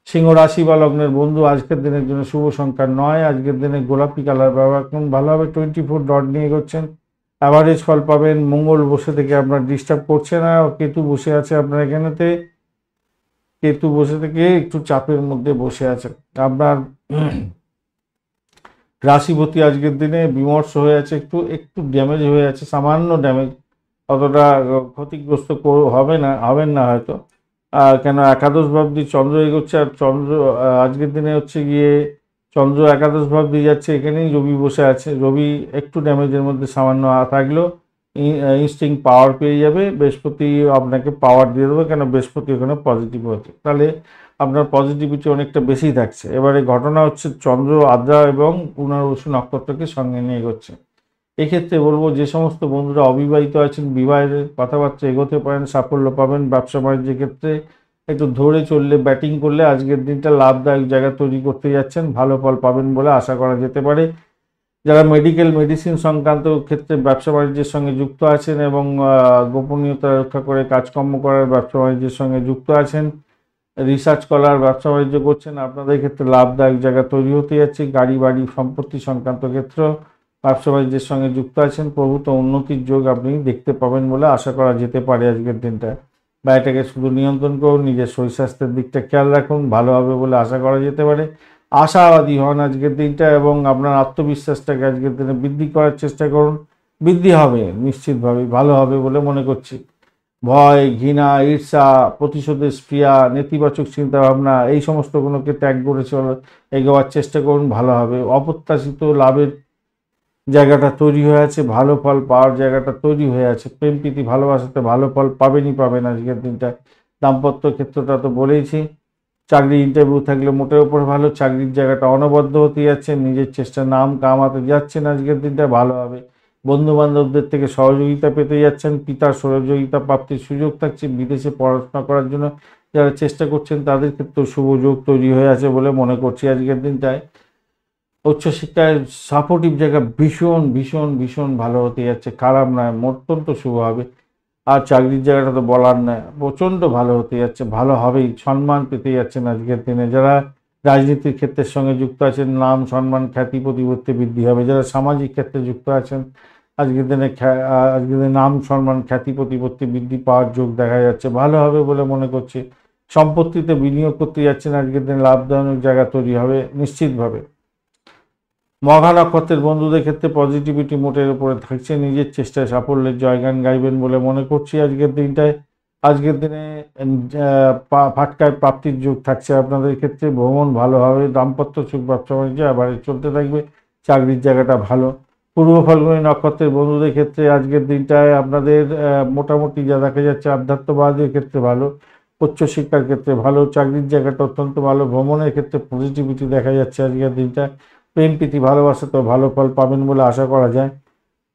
সিংহ রাশি বা লগ্নের বন্ধু আজকের দিনের জন্য শুভ সংখ্যা 9। আজকের দিনে গোলাপি কালার ব্যবহার করুন, ভালো হবে। 24 ডট নিয়ে এগোচ্ছেন, অ্যাভারেজ ফল পাবেন। মঙ্গল বসে থেকে আপনার ডিস্টার্ব করছে না, কেতু বসে আছে আপনার এখানেতে। কেতু বসে থেকে একটু চাপের মধ্যে বসে আছে। আপনার রাশিপতি আজকের দিনে বিমর্ষ হয়ে আছে, একটু একটু ড্যামেজ হয়ে আছে, সামান্য ড্যামেজ, অতটা ক্ষতিগ্রস্ত হবেন না হয়তো। কেন একাদশ ভাবদি চন্দ্র এগোচ্ছে, আর চন্দ্র আজকের দিনে হচ্ছে গিয়ে চন্দ্র একাদশ ভাবদি যাচ্ছে, এখানেই রবি বসে আছে। রবি একটু ড্যামেজের মধ্যে সামান্য থাকলেও ইনস্টিং পাওয়ার পেয়ে যাবে। বৃহস্পতি আপনাকে পাওয়ার দিয়ে দেবে, কেন বৃহস্পতি ওখানে পজিটিভ হচ্ছে, তাহলে আপনার পজিটিভিটি অনেকটা বেশি থাকছে। এবারে ঘটনা হচ্ছে চন্দ্র আদ্রা এবং পুনর্বসু নক্ষত্রকে সঙ্গে নিয়ে এগোচ্ছে। এক্ষেত্রে বলবো যে সমস্ত বন্ধুরা অবিবাহিত আছেন, বিবাহের কথাবার্তা এগোতে পারেন, সাফল্য পাবেন। ব্যবসা বাণিজ্যের ক্ষেত্রে একটু ধরে চললে, ব্যাটিং করলে আজকের দিনটা লাভদায়ক জায়গা তৈরি করতে যাচ্ছেন, ভালো ফল পাবেন বলে আশা করা যেতে পারে। যারা মেডিকেল মেডিসিন সংক্রান্ত ক্ষেত্রে ব্যবসা বাণিজ্যের সঙ্গে যুক্ত আছেন এবং গোপনীয়তা রক্ষা করে কাজকর্ম করার ব্যবসা বাণিজ্যের সঙ্গে যুক্ত আছেন, রিসার্চ করার ব্যবসা বাণিজ্য করছেন, আপনাদের ক্ষেত্রে লাভদায়ক জায়গা তৈরি হতে যাচ্ছে। গাড়ি বাড়ি সম্পত্তি সংক্রান্ত ক্ষেত্র ব্যবসা বাণিজ্যের সঙ্গে যুক্ত আছেন, প্রভূত উন্নতির যোগ আপনি দেখতে পাবেন বলে আশা করা যেতে পারে আজকের দিনটা। ব্যয়টাকে শুধু নিয়ন্ত্রণ করুন, নিজের শরীর স্বাস্থ্যের দিকটা খেয়াল রাখুন, ভালো হবে বলে আশা করা যেতে পারে। আশাবাদী হন আজকের দিনটা এবং আপনার আত্মবিশ্বাসটাকে আজকের দিনে বৃদ্ধি করার চেষ্টা করুন। বৃদ্ধি হবে নিশ্চিতভাবে, ভালো হবে বলে মনে করছি। ভয়, ঘৃণা, ঈর্ষা, প্রতিশোধের স্পৃহা, নেতিবাচক চিন্তাভাবনা এই সমস্তগুলোকে ত্যাগ করে এগোয়ার চেষ্টা করুন, ভালো হবে। অপ্রত্যাশিত লাভের জায়গাটা তৈরি হয়ে আছে, ভালো ফল পাওয়ার জায়গাটা তৈরি হয়ে আছে। প্রেম প্রীতি ভালোবাসাতে ভালো ফল পাবেন আজকের দিনটা। দাম্পত্য ক্ষেত্রটা তো বলেইছি। চাকরি ইন্টারভিউ থাকলে মোটের উপর ভালো, চাকরির জায়গাটা অনবদ্য হতে যাচ্ছে, নিজের চেষ্টা নাম কামাতে যাচ্ছেন, আজকের দিনটা ভালো হবে। বন্ধু বান্ধবদের থেকে সহযোগিতা পেতে যাচ্ছেন, পিতার সহযোগিতা প্রাপ্তির সুযোগ থাকছে। বিদেশে পড়াশোনা করার জন্য যারা চেষ্টা করছেন তাদের ক্ষেত্রেও শুভ যোগ তৈরি হয়ে আছে বলে মনে করছি আজকের দিনটায়। উচ্চশিক্ষায় সাপোর্টিভ জায়গা ভীষণ ভীষণ ভীষণ ভালো হতে যাচ্ছে, খারাপ নয়, অত্যন্ত শুভ হবে। আর চাকরির জায়গাটা তো বলার নয়, প্রচণ্ড ভালো হতে যাচ্ছে, ভালো হবেই। সম্মান পেতে যাচ্ছেন আজকের দিনে। যারা রাজনীতির ক্ষেত্রের সঙ্গে যুক্ত আছেন, নাম সম্মান খ্যাতি প্রতিপত্তি বৃদ্ধি হবে। যারা সামাজিক ক্ষেত্রে যুক্ত আছেন, আজকের দিনে নাম সম্মান খ্যাতি প্রতিপত্তি বৃদ্ধি পাওয়ার যোগ দেখা যাচ্ছে, ভালো হবে বলে মনে করছি। সম্পত্তিতে বিনিয়োগ করতে যাচ্ছেন, আজকের দিনে লাভদায়ক জায়গা তৈরি হবে নিশ্চিতভাবে। মঘা নক্ষত্রের বন্ধুদের ক্ষেত্রে পজিটিভিটি মোটের উপরে থাকছে, নিজের চেষ্টায় সাফল্যের জয়গান গাইবেন বলে মনে করছি আজকের দিনটায়। আজকের দিনে ফাটকায় প্রাপ্তির যোগ থাকছে আপনাদের ক্ষেত্রে, ভ্রমণ ভালো হবে। দাম্পত্য সুখ ব্যবসা বাণিজ্য আবারে চলতে থাকবে, চাকরির জায়গাটা ভালো। পূর্ব ফাল্গুনী নক্ষত্রের বন্ধুদের ক্ষেত্রে আজকের দিনটায় আপনাদের মোটামুটি যা দেখা যাচ্ছে আধ্যাত্মবাদের ক্ষেত্রে ভালো, উচ্চশিক্ষার ক্ষেত্রে ভালো, চাকরির জায়গাটা অত্যন্ত ভালো। ভ্রমণের ক্ষেত্রে পজিটিভিটি দেখা যাচ্ছে আজকের দিনটা। প্রেম প্রীতি ভালোবাসা তো ভালো ফল পাবেন বলে আশা করা যায়।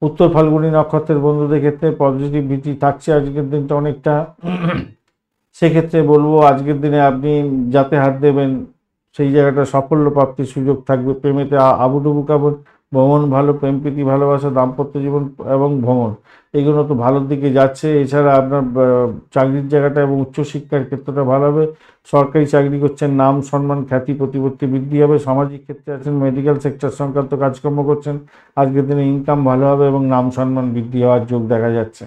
উত্তর ফাল্গুনী নক্ষত্রের বন্ধুদের ক্ষেত্রে পজিটিভিটি থাকছে আজকের দিনটা অনেকটা। সেক্ষেত্রে বলবো আজকের দিনে আপনি যাতে হাত দেবেন সেই জায়গাটা সাফল্য প্রাপ্তির সুযোগ থাকবে। প্রেমেতে আবুডুবু কাবুর, ভ্রমণ ভালো, প্রেম প্রীতি ভালোবাসা, দাম্পত্য জীবন এবং ভ্রমণ এগুলো তো ভালোর দিকে যাচ্ছে। এছাড়া আপনার চাকরির জায়গাটা এবং উচ্চশিক্ষার ক্ষেত্রটা ভালো হবে। সরকারি চাকরি করছেন, নাম সম্মান খ্যাতি প্রতিপত্তি বৃদ্ধি হবে। সামাজিক ক্ষেত্রে আছেন, মেডিকেল সেক্টর সংক্রান্ত কাজকর্ম করছেন, আজকের দিনে ইনকাম ভালো হবে এবং নাম সম্মান বৃদ্ধি হওয়ার যোগ দেখা যাচ্ছে।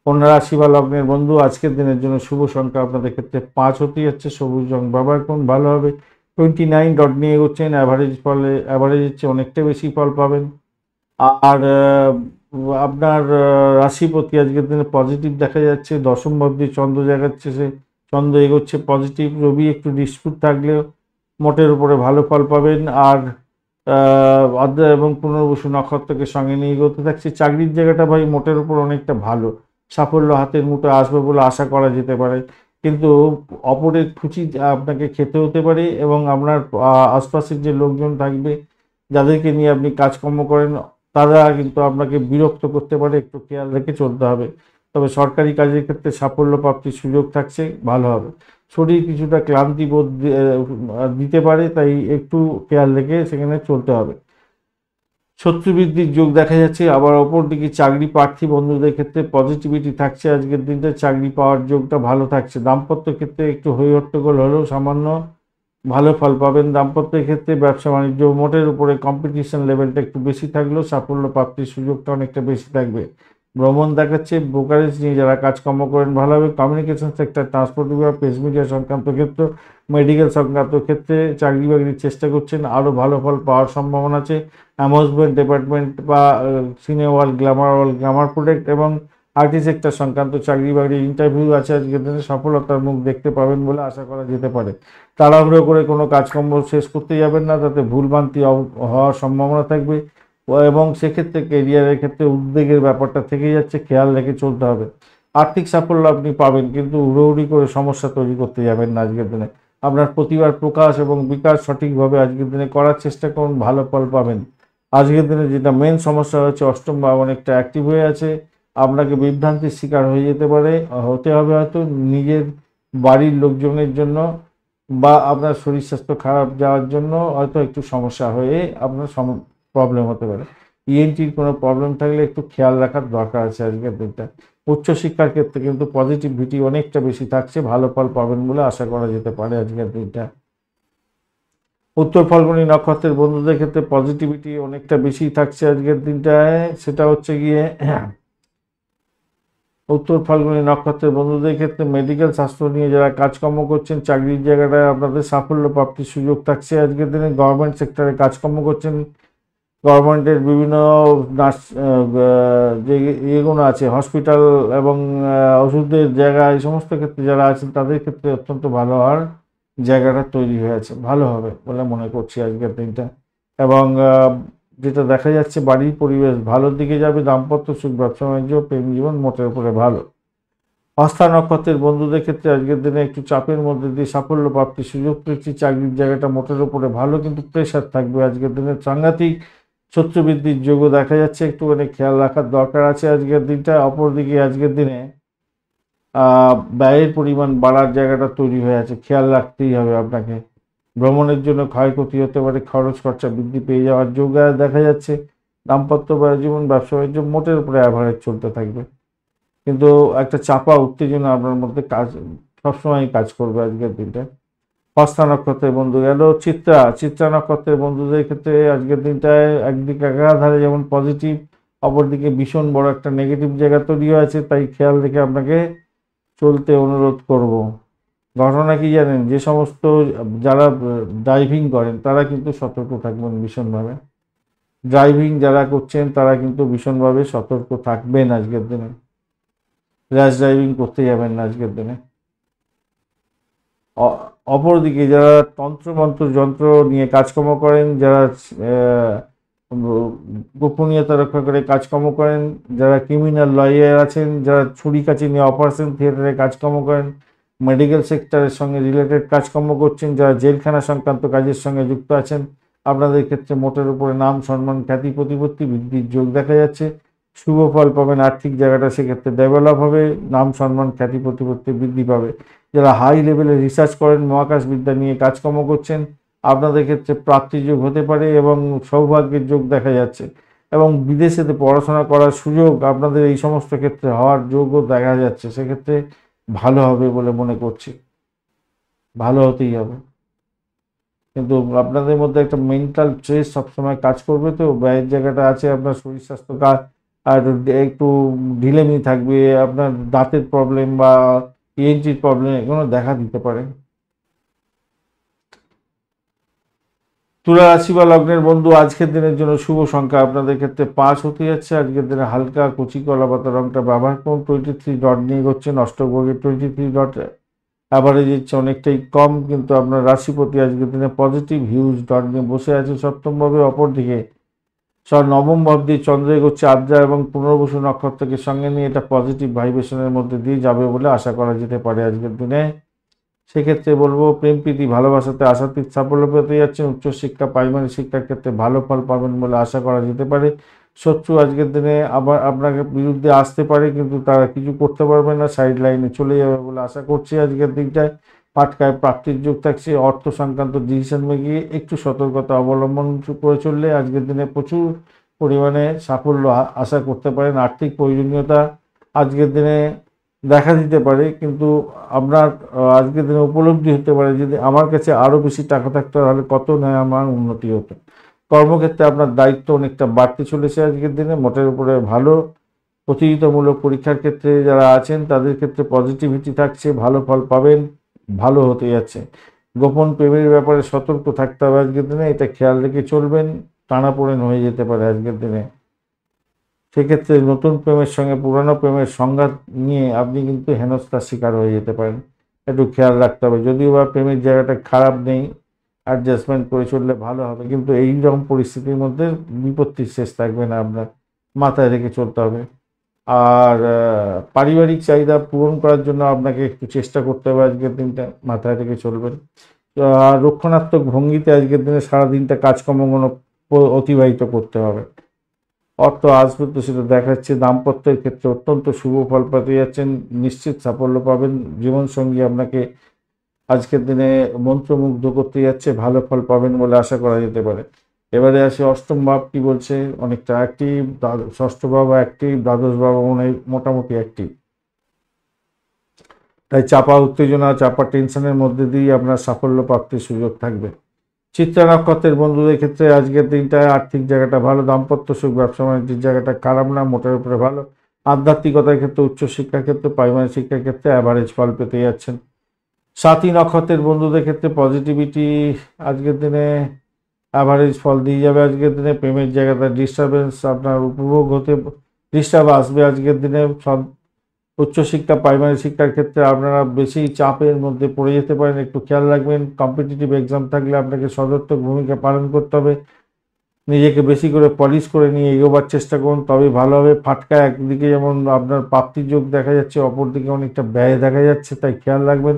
কন্যা রাশি বা লগ্নের বন্ধু আজকের দিনের জন্য শুভ সংখ্যা আপনাদের ক্ষেত্রে 5 হতে যাচ্ছে। সবুজ রং ব্যবহার করুন, ভালো হবে। 29 ডট নিয়ে এগোচ্ছেন, অ্যাভারেজের চেয়ে অনেকটা বেশি ফল পাবেন। আর আপনার রাশিপতি আজকের দিনে পজিটিভ দেখা যাচ্ছে। দশম ভাবটি চন্দ্র জাগাচ্ছে, সে চন্দ্র এগোচ্ছে পজিটিভ। রবি একটু ডিসপুট থাকলেও মোটের উপরে ভালো ফল পাবেন। আর অধ্যায় এবং পুনর্বসু নক্ষত্রকে সঙ্গে নিয়ে এগোতে থাকছে। চাকরির জায়গাটা ভাই মোটের উপর অনেকটা ভালো, সাফল্য হাতের মুঠো আসবে বলে আশা করা যেতে পারে। কিন্তু অপরের খুঁচি আপনাকে খেতে হতে পারে এবং আপনার আশপাশের যে লোকজন থাকবে যাদেরকে নিয়ে আপনি কাজকর্ম করেন তারা কিন্তু আপনাকে বিরক্ত করতে পারে, একটু খেয়াল রেখে চলতে হবে। তবে সরকারি কাজের ক্ষেত্রে সাফল্য প্রাপ্তির সুযোগ থাকছে, ভালো হবে। শরীর কিছুটা ক্লান্তি বোধ দিতে পারে, তাই একটু খেয়াল রেখে সেখানে চলতে হবে। শত্রু বৃদ্ধির যোগ দেখা যাচ্ছে। আবার অপরদিকে চাকরি প্রার্থী বন্ধুদের ক্ষেত্রে পজিটিভিটি থাকছে। আজকের দিনটা চাকরি পাওয়ার যোগটা ভালো থাকছে। দাম্পত্য ক্ষেত্রে একটু হই হট্টগোল হলেও সামান্য ভালো ফল পাবেন। দাম্পত্যের ক্ষেত্রে ব্যবসা বাণিজ্য মোটের উপরে কম্পিটিশন লেভেলটা একটু বেশি থাকলেও সাফল্য প্রাপ্তির সুযোগটা অনেকটা বেশি থাকবে। ভ্রমণ দেখাচ্ছে। ব্রোকারেজ নিয়ে যারা কাজকর্ম করেন ভালো হবে। কমিউনিকেশন সেক্টর, ট্রান্সপোর্ট বিভাগ, প্রেস মিডিয়া সংক্রান্ত ক্ষেত্র, মেডিকেল সংক্রান্ত ক্ষেত্রে চাকরি বাকরির চেষ্টা করছেন, আরও ভালো ফল পাওয়ার সম্ভাবনা আছে। অ্যামিউজমেন্ট ডিপার্টমেন্ট বা সিনে ওয়ার্ল্ড, গ্ল্যামার প্রোডাক্ট এবং আইটি সেক্টর সংক্রান্ত চাকরি বাকরির ইন্টারভিউ আছে। আজকের দিনে সফলতার মুখ দেখতে পাবেন বলে আশা করা যেতে পারে। তাড়াহুড়ো করে কোনো কাজকর্ম শেষ করতে যাবেন না, তাতে ভুলভ্রান্তি হওয়ার সম্ভাবনা থাকবে এবং সেক্ষেত্রে কেরিয়ারের ক্ষেত্রে উদ্বেগের ব্যাপারটা থেকে যাচ্ছে, খেয়াল রেখে চলতে হবে। আর্থিক সাফল্য আপনি পাবেন, কিন্তু হুড়োহুড়ি করে সমস্যা তৈরি করতে যাবেন না আজকের দিনে। আপনার প্রতিভার প্রকাশ এবং বিকাশ সঠিকভাবে আজকের দিনে করার চেষ্টা করুন, ভালো ফল পাবেন। আজকের দিনে যেটা মেন সমস্যা হচ্ছে, অষ্টম ভাব অনেকটা অ্যাক্টিভ হয়ে আছে, আপনাকে বিভ্রান্তির শিকার হয়ে যেতে পারে, হতে হবে হয়তো নিজের বাড়ির লোকজনের জন্য বা আপনার শরীর স্বাস্থ্য খারাপ যাওয়ার জন্য হয়তো একটু সমস্যা হয়ে আপনার প্রবলেম হতে পারে। ইএনটির কোনো প্রবলেম থাকলে একটু খেয়াল রাখার দরকার আছে আজকের দিনটা। উচ্চশিক্ষার ক্ষেত্রে কিন্তু পজিটিভিটি অনেকটা বেশি থাকছে, ভালো ফল পাবেন বলে আশা করা যেতে পারে আজকের দিনটা। উত্তর ফাল্গুনী নক্ষত্রের বন্ধুদের ক্ষেত্রে পজিটিভিটি অনেকটা বেশি থাকছে আজকের দিনটায়। সেটা হচ্ছে গিয়ে উত্তর ফাল্গুনী নক্ষত্রের বন্ধুদের ক্ষেত্রে মেডিকেল স্বাস্থ্য নিয়ে যারা কাজকর্ম করছেন, চাকরির জায়গাটায় আপনাদের সাফল্য প্রাপ্তির সুযোগ থাকছে আজকের দিনে। গভর্নমেন্ট সেক্টরে কাজকর্ম করছেন, গভর্নমেন্টের বিভিন্ন নার্স যে ইয়েগুলো আছে, হসপিটাল এবং ওষুধের জায়গা, এই সমস্ত ক্ষেত্রে যারা আছেন তাদের ক্ষেত্রে অত্যন্ত ভালো হওয়ার জায়গাটা তৈরি হয়ে আছে, ভালো হবে বলে মনে করছি আজকের দিনটা। এবং যেটা দেখা যাচ্ছে বাড়ির পরিবেশ ভালোর দিকে যাবে। দাম্পত্য সুখ, ব্যবসা বাণিজ্য, প্রেম জীবন মোটের উপরে ভালো। হস্তা নক্ষত্রের বন্ধুদের ক্ষেত্রে আজকের দিনে একটু চাপের মধ্যে দিয়ে সাফল্য প্রাপ্তির সুযোগ পেয়েছি। চাকরির জায়গাটা মোটের উপরে ভালো, কিন্তু প্রেশার থাকবে আজকের দিনে। সাংঘাতিক শত্রু বৃদ্ধির যোগও দেখা যাচ্ছে, একটুখানি খেয়াল রাখার দরকার আছে আজকের দিনটা। অপরদিকে আজকের দিনে ব্যয়ের পরিমাণ বাড়ার জায়গাটা তৈরি হয়ে আছে, খেয়াল রাখতেই হবে আপনাকে। ভ্রমণের জন্য ক্ষয়ক্ষতি হতে পারে, খরচ খরচা বৃদ্ধি পেয়ে যাওয়ার যোগ দেখা যাচ্ছে। দাম্পত্য জীবন, ব্যবসা বাণিজ্য মোটের উপরে অ্যাভারেজ চলতে থাকবে, কিন্তু একটা চাপা উত্তেজনা আপনার মধ্যে সবসময় কাজ করবে আজকের দিনটা। হস্তা নক্ষত্রের বন্ধু গেল। চিত্রা নক্ষত্রের বন্ধুদের ক্ষেত্রে আজকের দিনটায় একদিকে একাধারে যেমন পজিটিভ, অপরদিকে ভীষণ বড় একটা নেগেটিভ জায়গা তৈরি হয়েছে, তাই খেয়াল রেখে আপনাকে চলতে অনুরোধ করব। ঘটনা কি জানেন, যে সমস্ত যারা ড্রাইভিং করেন তারা কিন্তু সতর্ক থাকবেন ভীষণভাবে। ড্রাইভিং যারা করছেন তারা কিন্তু ভীষণভাবে সতর্ক থাকবেন আজকের দিনে। র্যাশ ড্রাইভিং করতে যাবেন না আজকের দিনে। অপরদিকে যারা তন্ত্রমন্ত্র যন্ত্র নিয়ে কাজকর্ম করেন, যারা গোপনীয়তা রক্ষা করে কাজকর্ম করেন, যারা ক্রিমিনাল লয়ার আছেন, যারা ছুরি কাচি নিয়ে অপারেশন থিয়েটারে কাজকর্ম করেন, মেডিকেল সেক্টরের সঙ্গে রিলেটেড কাজকর্ম করছেন, যারা জেলখানা সংক্রান্ত কাজের সঙ্গে যুক্ত আছেন, আপনাদের ক্ষেত্রে মোটের উপরে নাম সম্মান খ্যাতি প্রতিপত্তি বৃদ্ধির যোগ দেখা যাচ্ছে। শুভ ফল পাবেন, আর্থিক জায়গাটা সেক্ষেত্রে ডেভেলপ হবে, নাম সম্মান খ্যাতি প্রতিপত্তি বৃদ্ধি পাবে। যারা হাই লেভেলে রিসার্চ করেন, মহাকাশ বিদ্যা নিয়ে কাজকর্ম করছেন, আপনাদের ক্ষেত্রে প্রাপ্তির যোগ হতে পারে এবং সৌভাগ্যের যোগ দেখা যাচ্ছে এবং বিদেশেতে পড়াশোনা করার সুযোগ আপনাদের এই সমস্ত ক্ষেত্রে হওয়ার যোগও দেখা যাচ্ছে। সেক্ষেত্রে ভালো হবে বলে মনে করছি, ভালো হতেই হবে। কিন্তু আপনাদের মধ্যে একটা মেন্টাল স্ট্রেস সবসময় কাজ করবে, তো ব্যয়ের জায়গাটা আছে, আপনার শরীর স্বাস্থ্য আর একটু ঢিলেমি থাকবে, আপনার দাঁতের প্রবলেম বা ইএনটির প্রবলেম এগুলো দেখা দিতে পারে। তুলা রাশি বা লগ্নের বন্ধু, আজকের দিনের জন্য শুভ সংখ্যা আপনাদের ক্ষেত্রে 5 হতে যাচ্ছে। আজকের দিনে হালকা কচি কলা পাতা রংটা ব্যবহার করুন। 23 ডট নিয়ে করছেন, অষ্টগ্রহের 23 ডট অ্যাভারেজ হচ্ছে অনেকটাই কম, কিন্তু আপনার রাশিপতি আজকের দিনে পজিটিভ হিউজ ডট নিয়ে বসে আছে সপ্তমভাবে। অপরদিকে নবম ভাব দিয়ে চন্দ্র এগোচ্ছে আদ্রা এবং পুনর্বসু নক্ষত্রকে সঙ্গে নিয়ে, এটা পজিটিভ ভাইব্রেশনের মধ্যে দিয়ে যাবে বলে আশা করা যেতে পারে আজকের দিনে। সেক্ষেত্রে বলবো প্রেম প্রীতি ভালোবাসাতে আশাতীত সাফল্য পেতে যাচ্ছেন। উচ্চশিক্ষা প্রাইমারি শিক্ষার ক্ষেত্রে ভালো ফল পাবেন বলে আশা করা যেতে পারে। শত্রু আজকের দিনে আবার আপনাকে বিরুদ্ধে আসতে পারে, কিন্তু তারা কিছু করতে পারবে না, সাইড লাইনে চলে যাবে বলে আশা করছি। আজকের দিনটায় পাটকায় প্রাপ্তির যোগ থাকছে। অর্থ সংক্রান্ত ডিসিশন মেকিংয়ে একটু সতর্কতা অবলম্বন করে চললে আজকের দিনে প্রচুর পরিমাণে সাফল্য আশা করতে পারেন। আর্থিক প্রয়োজনীয়তা আজকের দিনে দেখা দিতে পারে, কিন্তু আপনার আজকের দিনে উপলব্ধি হতে পারে যদি আমার কাছে আরও বেশি টাকা থাকতো তাহলে কত নয় আমার উন্নতি হতো। কর্মক্ষেত্রে আপনার দায়িত্ব অনেকটা বাড়তে চলেছে আজকের দিনে, মোটের উপরে ভালো। প্রতিযোগিতামূলক পরীক্ষার ক্ষেত্রে যারা আছেন তাদের ক্ষেত্রে পজিটিভিটি থাকছে, ভালো ফল পাবেন, ভালো হতে যাচ্ছে। গোপন প্রেমের ব্যাপারে সতর্ক থাকতে হবে আজকের দিনে, এটা খেয়াল রেখে চলবেন, টানাপোড়েন হয়ে যেতে পারে আজকের দিনে। সেক্ষেত্রে নতুন প্রেমের সঙ্গে পুরানো প্রেমের সংঘাত নিয়ে আপনি কিন্তু হেনস্থার শিকার হয়ে যেতে পারেন, একটু খেয়াল রাখতে হবে। যদিও বা প্রেমের জায়গাটা খারাপ নেই, অ্যাডজাস্টমেন্ট করে চললে ভালো হবে, কিন্তু এই রকম পরিস্থিতির মধ্যে বিপত্তির শেষ থাকবে না, আপনার মাথায় রেখে চলতে হবে। আর পারিবারিক চাহিদা পূরণ করার জন্য আপনাকে একটু চেষ্টা করতে হবে আজকের দিনটা, মাথায় রেখে চলবেন। আর রক্ষণাত্মক ভঙ্গিতে আজকের দিনে সারাদিনটা কাজকর্মগুলো অতিবাহিত করতে হবে। অর্থ আসবে তো সেটা দেখাচ্ছে। দাম্পত্যের ক্ষেত্রে অত্যন্ত শুভ ফল পেতে যাচ্ছেন, নিশ্চিত সাফল্য পাবেন। জীবনসঙ্গী আপনাকে আজকের দিনে মন্ত্রমুগ্ধ করতে যাচ্ছে, ভালো ফল পাবেন বলে আশা করা যেতে পারে। এবারে আসে অষ্টম ভাব কি বলছে, অনেকটা অ্যাক্টিভ। ষষ্ঠ ভাব অ্যাক্টিভ, দ্বাদশ ভাব মোটামুটি অ্যাক্টিভ। তাই চাপা উত্তেজনা, চাপা টেনশনের মধ্যে দিয়ে আপনার সাফল্য প্রাপ্তির সুযোগ থাকবে। চিত্রা নক্ষত্রের বন্ধুদের ক্ষেত্রে আজকের দিনটায় আর্থিক জায়গাটা ভালো, দাম্পত্য সুখ, ব্যবসা বাণিজ্যের জায়গাটা খারাপ না, মোটের উপরে ভালো। আধ্যাত্মিকতার ক্ষেত্রে, উচ্চশিক্ষার ক্ষেত্রে, প্রাইমারি শিক্ষার ক্ষেত্রে অ্যাভারেজ ফল পেতে যাচ্ছেন। সাথী নক্ষত্রের বন্ধুদের ক্ষেত্রে পজিটিভিটি আজকের দিনে অ্যাভারেজ ফল দিয়ে যাবে। আজকের দিনে প্রেমের জায়গাটা ডিস্টারবেন্স আপনার উপভোগ হতে ডিস্টার্ব আসবে আজকের দিনে। সব উচ্চশিক্ষা প্রাইমারি শিক্ষার ক্ষেত্রে আপনারা বেশি চাপের মধ্যে পড়ে যেতে পারেন, একটু খেয়াল রাখবেন। কম্পিটিটিভ এক্সাম থাকলে আপনাকে সদর্থক ভূমিকা পালন করতে হবে, নিজেকে বেশি করে পলিশ করে নিয়ে এগোবার চেষ্টা করুন, তবেই ভালো হবে। ফাটকা একদিকে যেমন আপনার প্রাপ্তির যোগ দেখা যাচ্ছে, অপরদিকে অনেকটা ব্যয় দেখা যাচ্ছে, তাই খেয়াল রাখবেন।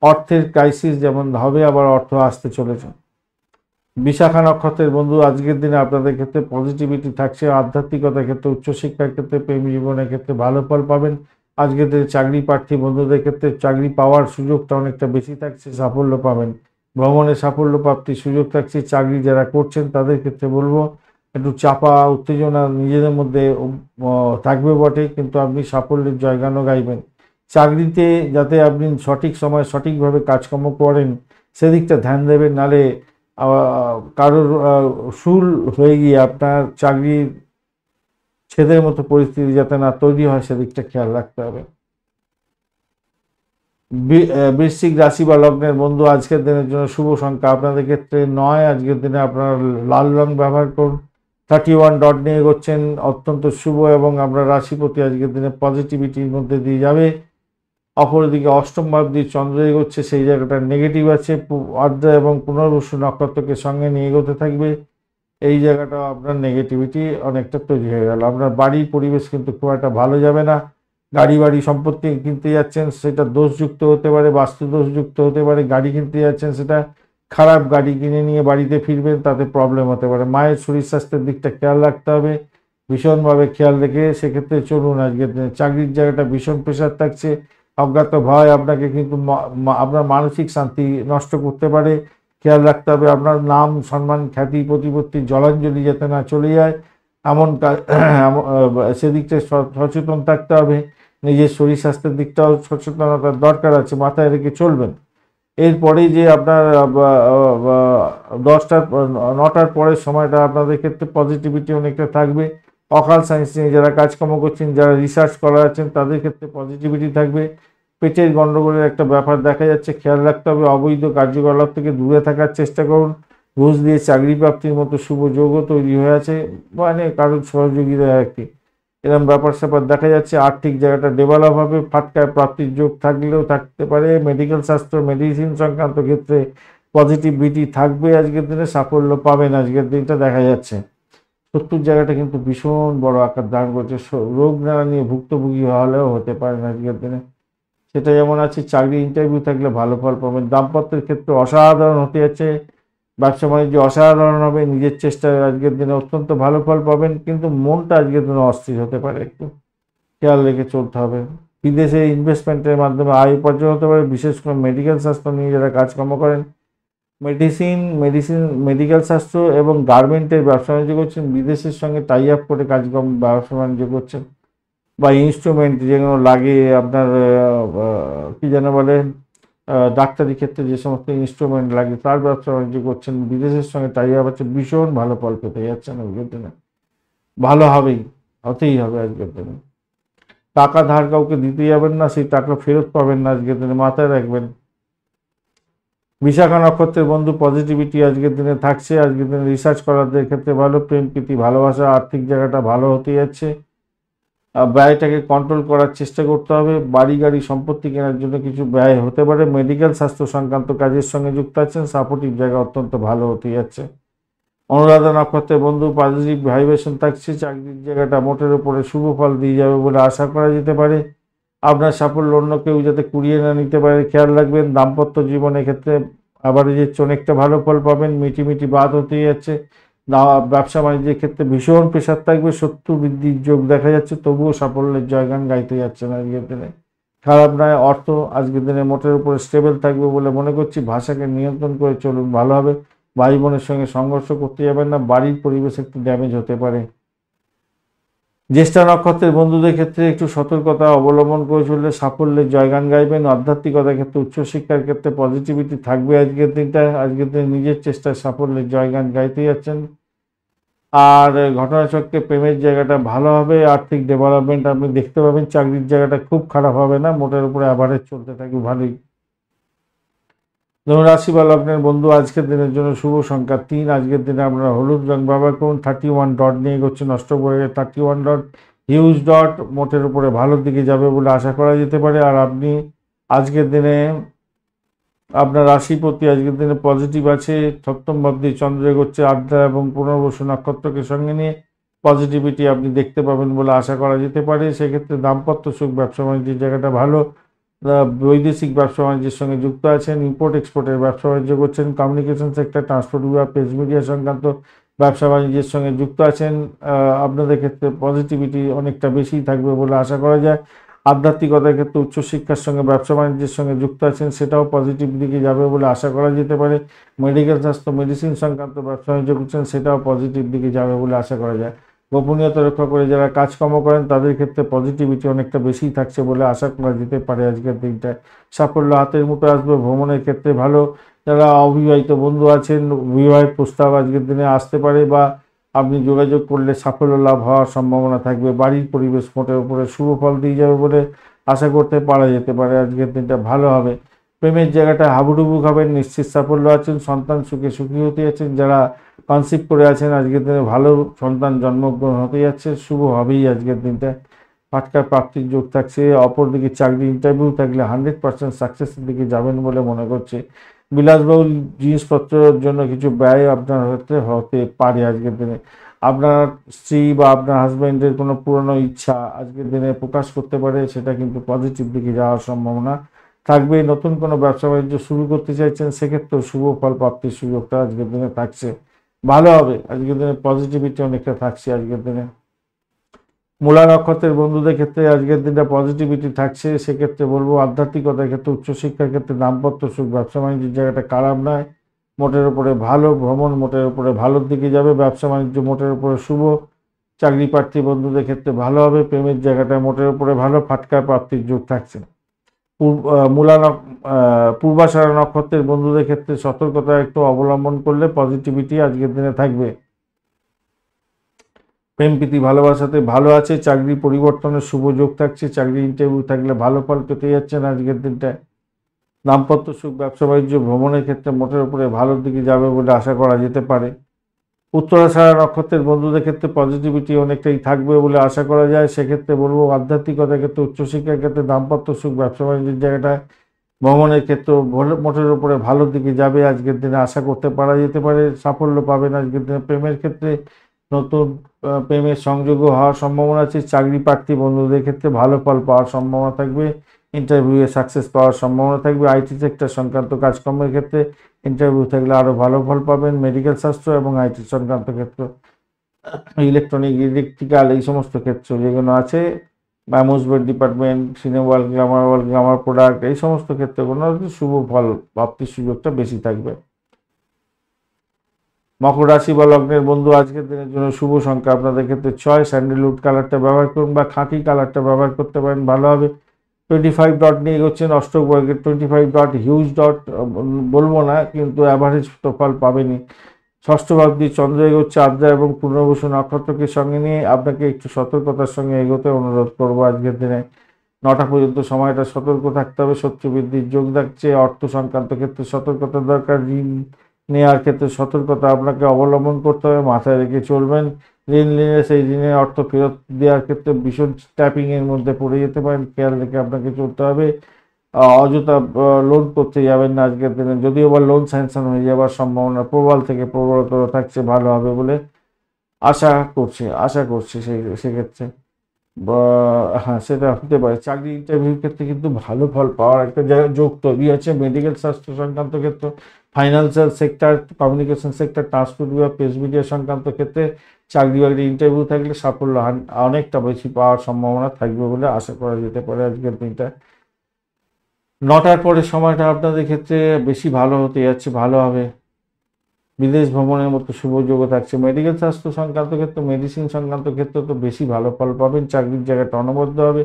অর্থের ক্রাইসিস যেমন হবে, আবার অর্থ আসতে চলেছে। বিশাখা নক্ষত্রের বন্ধু, আজকের দিনে আপনাদের ক্ষেত্রে পজিটিভিটি থাকছে। আধ্যাত্মিকতার ক্ষেত্রে, উচ্চশিক্ষার ক্ষেত্রে, প্রেম জীবনের ক্ষেত্রে ভালো ফল পাবেন। আজকের দিনে চাকরি প্রার্থী বন্ধুদের ক্ষেত্রে চাকরি পাওয়ার সুযোগটা অনেকটা বেশি থাকছে, সাফল্য পাবেন। ভ্রমণে সাফল্য প্রাপ্তির সুযোগ থাকছে। চাকরি যারা করছেন তাদের ক্ষেত্রে বলবো একটু চাপা উত্তেজনা নিজেদের মধ্যে থাকবে বটে, কিন্তু আপনি সাফল্যের জয়গানও গাইবেন। চাকরিতে যাতে আপনি সঠিক সময় সঠিকভাবে কাজকর্ম করেন সেদিকটা ধ্যান দেবেন, নালে কারোর শুল হয়ে গিয়ে আপনার চাকরির ছেদের মতো পরিস্থিতি যাতে না তৈরি হয় সেদিকটা খেয়াল রাখতে হবে। বৃশ্চিক রাশি বা লগ্নের বন্ধু, আজকের দিনের জন্য শুভ সংখ্যা আপনাদের ক্ষেত্রে 9। আজকের দিনে আপনারা লাল রং ব্যবহার করুন। 31 ডট নিয়ে এগোচ্ছেন, অত্যন্ত শুভ এবং আপনার রাশিপতি আজকের দিনে পজিটিভিটির মধ্যে দিয়ে যাবে। অপরদিকে অষ্টম ভাব দিয়ে চন্দ্র এগোচ্ছে, সেই জায়গাটা নেগেটিভ আছে। আদ্রা এবং পুনর্বসু নক্ষত্রকে সঙ্গে নিয়ে এগোতে থাকবে, এই জায়গাটা আপনার নেগেটিভিটি অনেকটা তৈরি হয়ে গেল। আপনার বাড়ির পরিবেশ কিন্তু খুব একটা ভালো যাবে না। গাড়ি বাড়ি সম্পত্তি কিনতে যাচ্ছেন, সেটা দোষযুক্ত হতে পারে, বাস্তু দোষযুক্ত হতে পারে। গাড়ি কিনতে যাচ্ছেন, সেটা খারাপ গাড়ি কিনে নিয়ে বাড়িতে ফিরবেন, তাতে প্রবলেম হতে পারে। মায়ের শরীর স্বাস্থ্যের দিকটা খেয়াল রাখতে হবে, ভীষণভাবে খেয়াল রেখে সেক্ষেত্রে চলুন। আজকের দিনে চাকরির জায়গাটা ভীষণ প্রেশার থাকছে, অজ্ঞাত ভয় আপনাকে কিন্তু আপনার মানসিক শান্তি নষ্ট করতে পারে। খেয়াল রাখতে হবে আপনার নাম, সম্মান, খ্যাতি, প্রতিপত্তি জলাঞ্জলি যাতে না চলে যায়, এমন কাজ সেদিকটা সচেতন থাকতে হবে। নিজের শরীর স্বাস্থ্যের দিকটাও সচেতনতার দরকার আছে, মাথায় রেখে চলবেন। এরপরেই যে আপনার 9টার পরের সময়টা আপনাদের ক্ষেত্রে পজিটিভিটি অনেকটা থাকবে। অকাল সায়েন্স নিয়ে যারা কাজকর্ম করছেন, যারা রিসার্চ করা আছেন, তাদের ক্ষেত্রে পজিটিভিটি থাকবে। পেটের গণ্ডগোলের একটা ব্যাপার দেখা যাচ্ছে, খেয়াল রাখতে হবে। অবৈধ কার্যকলাপ থেকে দূরে থাকার চেষ্টা করুন। ঘুষ দিয়ে চাকরি প্রাপ্তির মতো শুভ যোগও তৈরি হয়ে আছে, মানে কারোর সহযোগিতা আর কি, এরকম ব্যাপার স্যাপার দেখা যাচ্ছে। আর্থিক জায়গাটা ডেভেলপ হবে, ফাটকায় প্রাপ্তির যোগ থাকলেও থাকতে পারে। মেডিকেল স্বাস্থ্য, মেডিসিন সংক্রান্ত ক্ষেত্রে পজিটিভিটি থাকবে। আজকের দিনে সাফল্য পাবেন, আজকের দিনটা দেখা যাচ্ছে। শত্রুর জায়গাটা কিন্তু ভীষণ বড় আকার ধারণ করছে, রোগ নানা নিয়ে ভুক্তভোগী হলেও হতে পারেন আজকের দিনে, সেটা যেমন আছে। চাকরি ইন্টারভিউ থাকলে ভালো ফল পাবেন। দাম্পত্যের ক্ষেত্রে অসাধারণ হতে যাচ্ছে, ব্যবসা বাণিজ্য অসাধারণ হবে। নিজের চেষ্টায় আজকের দিনে অত্যন্ত ভালো ফল পাবেন, কিন্তু মনটা আজকের দিনে অস্থির হতে পারে, একটু খেয়াল রেখে চলতে হবে। বিদেশে ইনভেস্টমেন্টের মাধ্যমে আয় উপার্জন হতে পারে, বিশেষ করে মেডিকেল স্বাস্থ্য নিয়ে যারা কাজকর্ম করেন, মেডিকেল স্বাস্থ্য এবং গার্মেন্টের ব্যবসা বাণিজ্য করছেন, বিদেশের সঙ্গে টাই আপ করে কাজকর্ম ব্যবসা বাণিজ্য করছেন, বা ইনস্ট্রুমেন্ট যেগুলো লাগে আপনার কি যেন বলে, ডাক্তারি ক্ষেত্রে যে সমস্ত ইনস্ট্রুমেন্ট লাগে তার ব্যবসা বাণিজ্য করছেন, বিদেশের সঙ্গে টাই আপ আছে, ভীষণ ভালো ফল পেতে যাচ্ছেন আজকের দিনে। ভালো হবেই, হতেই হবে আজকের দিনে। টাকা ধার কাউকে দিতে যাবেন না, সেই টাকা ফেরত পাবেন না আজকের দিনে, মাথায় রাখবেন। বিশাখা নক্ষত্রের বন্ধু, পজিটিভিটি আজকের দিনে থাকছে। আজকের দিনে রিসার্চ করাদের ক্ষেত্রে ভালো, প্রেম প্রীতি ভালোবাসা, আর্থিক জায়গাটা ভালো হতে যাচ্ছে। ব্যয়টাকে কন্ট্রোল করার চেষ্টা করতে হবে। বাড়ি গাড়ি সম্পত্তি কেনার জন্য কিছু ব্যয় হতে পারে। মেডিকেল স্বাস্থ্য সংক্রান্ত কাজের সঙ্গে যুক্ত আছেন, সাপোর্টিভ জায়গা অত্যন্ত ভালো হতে যাচ্ছে। অনুরাধা নক্ষত্রের বন্ধু, পজিটিভ ভাইব্রেশন থাকছে। চাকরির জায়গাটা মোটের উপরে শুভ ফল দিয়ে যাবে বলে আশা করা যেতে পারে। আপনার সাফল্য অন্য কেউ যাতে কুড়িয়ে না নিতে পারে খেয়াল রাখবেন। দাম্পত্য জীবনের ক্ষেত্রে আবার যে অনেকটা ভালো ফল পাবেন, মিটিমিটি বাদ হতে যাচ্ছে। ব্যবসা বাণিজ্যের ক্ষেত্রে ভীষণ প্রেশার থাকবে, শত্রু বৃদ্ধির যোগ দেখা যাচ্ছে, তবুও সাফল্যের জয়গান গাইতে যাচ্ছে না আজকের দিনে। খারাপ নয়, অর্থ আজকের দিনে মোটের উপরে স্টেবল থাকবে বলে মনে করছি। ভাষাকে নিয়ন্ত্রণ করে চলুন, ভালো হবে। ভাই বোনের সঙ্গে সংঘর্ষ করতে যাবেন না, বাড়ির পরিবেশ একটু ড্যামেজ হতে পারে। জ্যেষ্ঠা নক্ষত্রের বন্ধুদের ক্ষেত্রে একটু সতর্কতা অবলম্বন করে চললে সাফল্যের জয়গান গাইবেন। আধ্যাত্মিকতার ক্ষেত্রে, উচ্চশিক্ষার ক্ষেত্রে পজিটিভিটি থাকবে আজকের দিনটায়। আজকের দিনে নিজের চেষ্টায় সাফল্যের জয়গান গাইতে যাচ্ছেন। আর ঘটনাচক্রে প্রেমের জায়গাটা ভালো হবে, আর্থিক ডেভেলপমেন্ট আপনি দেখতে পাবেন। চাকরির জায়গাটা খুব খারাপ হবে না, মোটের উপরে অ্যাভারেজ চলতে থাকবে, ভালোই। ধনুরাশি বা লগ্নের বন্ধু, আজকের দিনের জন্য শুভ সংখ্যা 3। আজকের দিনে আপনারা হলুদ রং ব্যবহার করুন। 31 ডট নিয়ে এগোচ্ছে, নষ্ট করে 31 ডট, হিউজ ডট, মোটের উপরে ভালোর দিকে যাবে বলে আশা করা যেতে পারে। আর আপনি আজকের দিনে আপনার রাশিপতি আজকের দিনে পজিটিভ আছে। সপ্তম ভাবদি চন্দ্র এগোচ্ছে, আদ্রা এবং পুনর্বসু নক্ষত্রকে সঙ্গে নিয়ে পজিটিভিটি আপনি দেখতে পাবেন বলে আশা করা যেতে পারে। সেক্ষেত্রে দাম্পত্য সুখ, ব্যবসা বাণিজ্যের জায়গাটা ভালো। বৈদেশিক ব্যবসা বাণিজ্যের সঙ্গে যুক্ত আছেন, ইম্পোর্ট এক্সপোর্টের ব্যবসা বাণিজ্য করছেন, কমিউনিকেশন সেক্টর, ট্রান্সপোর্ট বিভাগ, প্রেস মিডিয়া সংক্রান্ত ব্যবসা বাণিজ্যের সঙ্গে যুক্ত আছেন। আপনাদের ক্ষেত্রে পজিটিভিটি অনেকটা বেশি থাকবে বলে আশা করা যায়। আধ্যাত্মিকতার ক্ষেত্রে উচ্চশিক্ষার সঙ্গে ব্যবসা বাণিজ্যের সঙ্গে যুক্ত আছেন, সেটাও পজিটিভ দিকে যাবে বলে আশা করা যেতে পারে। মেডিকেল স্বাস্থ্য, মেডিসিন সংক্রান্ত ব্যবসা বাণিজ্য করছেন, সেটাও পজিটিভ দিকে যাবে বলে আশা করা যায়। গোপনীয়তা রক্ষা করে যারা কাজকর্ম করেন, তাদের ক্ষেত্রে পজিটিভিটি অনেকটা বেশি থাকছে বলে আশা করা যেতে পারে আজকের দিনটায়। সাফল্য হাতের মুঠো আসবে, ভ্রমণের ক্ষেত্রে ভালো। যারা অবিবাহিত বন্ধু আছেন, বিবাহের প্রস্তাব আজকের দিনে আসতে পারে, বা আপনি যোগাযোগ করলে সাফল্য লাভ হওয়ার সম্ভাবনা থাকবে। বাড়ির পরিবেশ মোটের উপরে শুভ ফল দিয়ে যাবে বলে আশা করতে পারা যেতে পারে। আজকের দিনটা ভালো হবে। প্রেমের জায়গাটা হাবুডুবু খাবেন, নিশ্চিত সাফল্য আছেন। সন্তান সুখে সুখী হতে যাচ্ছেন। যারা কনসিভ করে আছেন, আজকের দিনে ভালো সন্তান জন্মগ্রহণ হতে যাচ্ছে, শুভ হবেই আজকের দিনটা। ফাটকার প্রাপ্তির যোগ থাকছে। অপরদিকে চাকরি ইন্টারভিউ থাকলে 100% সাকসেসের দিকে যাবেন বলে মনে করছে। বিলাসবহুল জিনিসপত্রের জন্য কিছু ব্যয় আপনার হতে পারে আজকের দিনে। আপনার স্ত্রী বা আপনার হাজব্যান্ডের কোনো পুরনো ইচ্ছা আজকের দিনে প্রকাশ করতে পারে, সেটা কিন্তু পজিটিভ দিকে যাওয়ার সম্ভাবনা থাকবে। নতুন কোনো ব্যবসা বাণিজ্য শুরু করতে চাইছেন সেক্ষেত্রেও শুভ ফল প্রাপ্তির সুযোগটা আজকের দিনে থাকছে, ভালো হবে। আজকের দিনে পজিটিভিটি অনেকটা থাকছে আজকের দিনে। মূলা নক্ষত্রের বন্ধুদের ক্ষেত্রে আজকের দিনটা পজিটিভিটি থাকছে। সেক্ষেত্রে বলবো আধ্যাত্মিকতার ক্ষেত্রে, উচ্চশিক্ষার ক্ষেত্রে, দাম্পত্য সুখ, ব্যবসা বাণিজ্যের জায়গাটা খারাপ নয়, মোটের উপরে ভালো। ভ্রমণ মোটের উপরে ভালোর দিকে যাবে। ব্যবসা বাণিজ্য মোটের উপরে শুভ। চাকরি প্রার্থী বন্ধুদের ক্ষেত্রে ভালো হবে। প্রেমের জায়গাটা মোটের উপরে ভালো, ফাটকা প্রাপ্তির যোগ থাকছে। পূর্বাষাঢ়া নক্ষত্রের বন্ধুদের ক্ষেত্রে সতর্কতা একটু অবলম্বন করলে পজিটিভিটি আজকের দিনে থাকবে। প্রেম প্রীতি ভালোবাসাতে ভালো আছে। চাকরি পরিবর্তনের শুভ যোগ থাকছে। চাকরি ইন্টারভিউ থাকলে ভালো ফল পেতে যাচ্ছেন আজকের দিনটায়। দাম্পত্য সুখ, ব্যবসা বাণিজ্য, ভ্রমণের ক্ষেত্রে মোটের উপরে ভালোর দিকে যাবে বলে আশা করা যেতে পারে। উত্তরাষাঢ়া নক্ষত্রের বন্ধুদের ক্ষেত্রে পজিটিভিটি অনেকটাই থাকবে বলে আশা করা যায়। সেক্ষেত্রে বলবো আধ্যাত্মিকতার ক্ষেত্রে, উচ্চশিক্ষার ক্ষেত্রে, দাম্পত্য সুখ, ব্যবসা বাণিজ্যের জায়গাটায়, ভ্রমণের ক্ষেত্রে মোটের উপরে ভালোর দিকে যাবে আজকের দিনে, আশা করতে পারা যেতে পারে। সাফল্য পাবেন আজকের দিনে। প্রেমের ক্ষেত্রে নতুন প্রেমের সংযোগও হওয়ার সম্ভাবনা আছে। চাকরি প্রার্থী বন্ধুদের ক্ষেত্রে ভালো ফল পাওয়ার সম্ভাবনা থাকবে। ইন্টারভিউয়ে সাকসেস পাওয়ার সম্ভাবনা থাকবে। আইটি সেক্টর সংক্রান্ত কাজকর্মের ক্ষেত্রে ইন্টারভিউ থাকলে আরও ভালো ফল পাবেন। মেডিকেল শাস্ত্র এবং আইটি সংক্রান্ত ক্ষেত্র, ইলেকট্রনিক, ইলেকট্রিক্যাল, এই সমস্ত ক্ষেত্র যেগুলো আছে, management department, cinema world, Glamour product, এই সমস্ত ক্ষেত্রগুলো শুভ ফল প্রাপ্তির সুযোগটা বেশি থাকবে। মকর রাশি বা লগ্নের বন্ধু আজকের দিনের জন্য শুভ সংখ্যা আপনাদের ক্ষেত্রে 6। স্যান্ডেলউড কালারটা ব্যবহার করুন বা খাকি কালারটা ব্যবহার করতে পারেন, ভালো হবে। 25 ডট নিয়ে এগোচ্ছেন। অষ্টক বর্গের 25 ডট, হিউজ ডট বলবো না, কিন্তু অ্যাভারেজ তো ফল পাবেনই। ষষ্ঠ ভাব দিয়ে চন্দ্র এগোচ্ছে। আদ্রা এবং পূর্ণবসু নক্ষত্রকে সঙ্গে নিয়ে আপনাকে একটু সতর্কতার সঙ্গে এগোতে অনুরোধ করবো আজকের দিনে। 9টা পর্যন্ত সময়টা সতর্ক থাকতে হবে। শত্রু বৃদ্ধির যোগ থাকছে। অর্থ সংক্রান্ত ক্ষেত্রে সতর্কতার দরকার। ঋণ নেওয়ার ক্ষেত্রে সতর্কতা আপনাকে অবলম্বন করতে হবে, মাথায় রেখে চলবেন। ঋণ নিলে সেই ঋণের অর্থ ফেরত দেওয়ার ক্ষেত্রে ভীষণ ট্যাপিংয়ের মধ্যে পড়ে যেতে পারেন, খেয়াল রেখে আপনাকে চলতে হবে। অযথা লোন করতে যাবেন না আজকের দিনে, যদিও বা লোন স্যাংশন হয়ে যাওয়ার সম্ভাবনা প্রবল থেকে প্রবলতর থাকছে, ভালো হবে বলে আশা করছি সেক্ষেত্রে। হ্যাঁ, সেটা হতে পারে। চাকরি ইন্টারভিউর ক্ষেত্রে কিন্তু ভালো ফল পাওয়ার একটা যোগ তৈরি আছে। মেডিকেল স্বাস্থ্য সংক্রান্ত ক্ষেত্র, financial sector, communication sector, transport বিভাগ, প্রেস মিডিয়া সংক্রান্ত ক্ষেত্রে চাকরি বাকরি ইন্টারভিউ থাকলে সাফল্য অনেকটা বেশি পাওয়ার সম্ভাবনা থাকবে বলে আশা করা যেতে পারে আজকের দিনটা। 9টার পরে সময়টা আপনাদের ক্ষেত্রে বেশি ভালো হতে যাচ্ছে, ভালো হবে। বিদেশ ভ্রমণের মতো শুভ যোগ থাকছে। মেডিকেল স্বাস্থ্য সংক্রান্ত ক্ষেত্রে, মেডিসিন সংক্রান্ত ক্ষেত্রে তো বেশি ভালো ফল পাবেন। চাকরির জায়গাটা অনবদ্য হবে,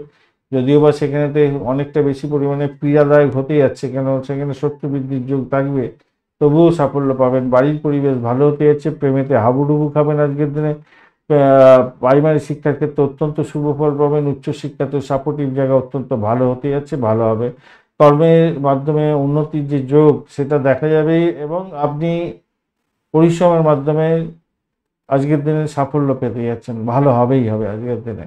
যদিও বা সেখানেতে অনেকটা বেশি পরিমাণে পীড়াদায়ক হতে যাচ্ছে, কেন সেখানে শত্রু বৃদ্ধির যোগ থাকবে, তবুও সাফল্য পাবেন। বাড়ির পরিবেশ ভালো হতে যাচ্ছে। প্রেমেতে হাবুডুবু খাবেন আজকের দিনে। প্রাইমারি শিক্ষার ক্ষেত্রে অত্যন্ত শুভ ফল পাবেন। উচ্চশিক্ষাতে সাপোর্টিভ জায়গা অত্যন্ত ভালো হতে যাচ্ছে, ভালো হবে। কর্মের মাধ্যমে উন্নতির যে যোগ সেটা দেখা যাবে এবং আপনি পরিশ্রমের মাধ্যমে আজকের দিনে সাফল্য পেতে যাচ্ছেন, ভালো হবেই হবে আজকের দিনে।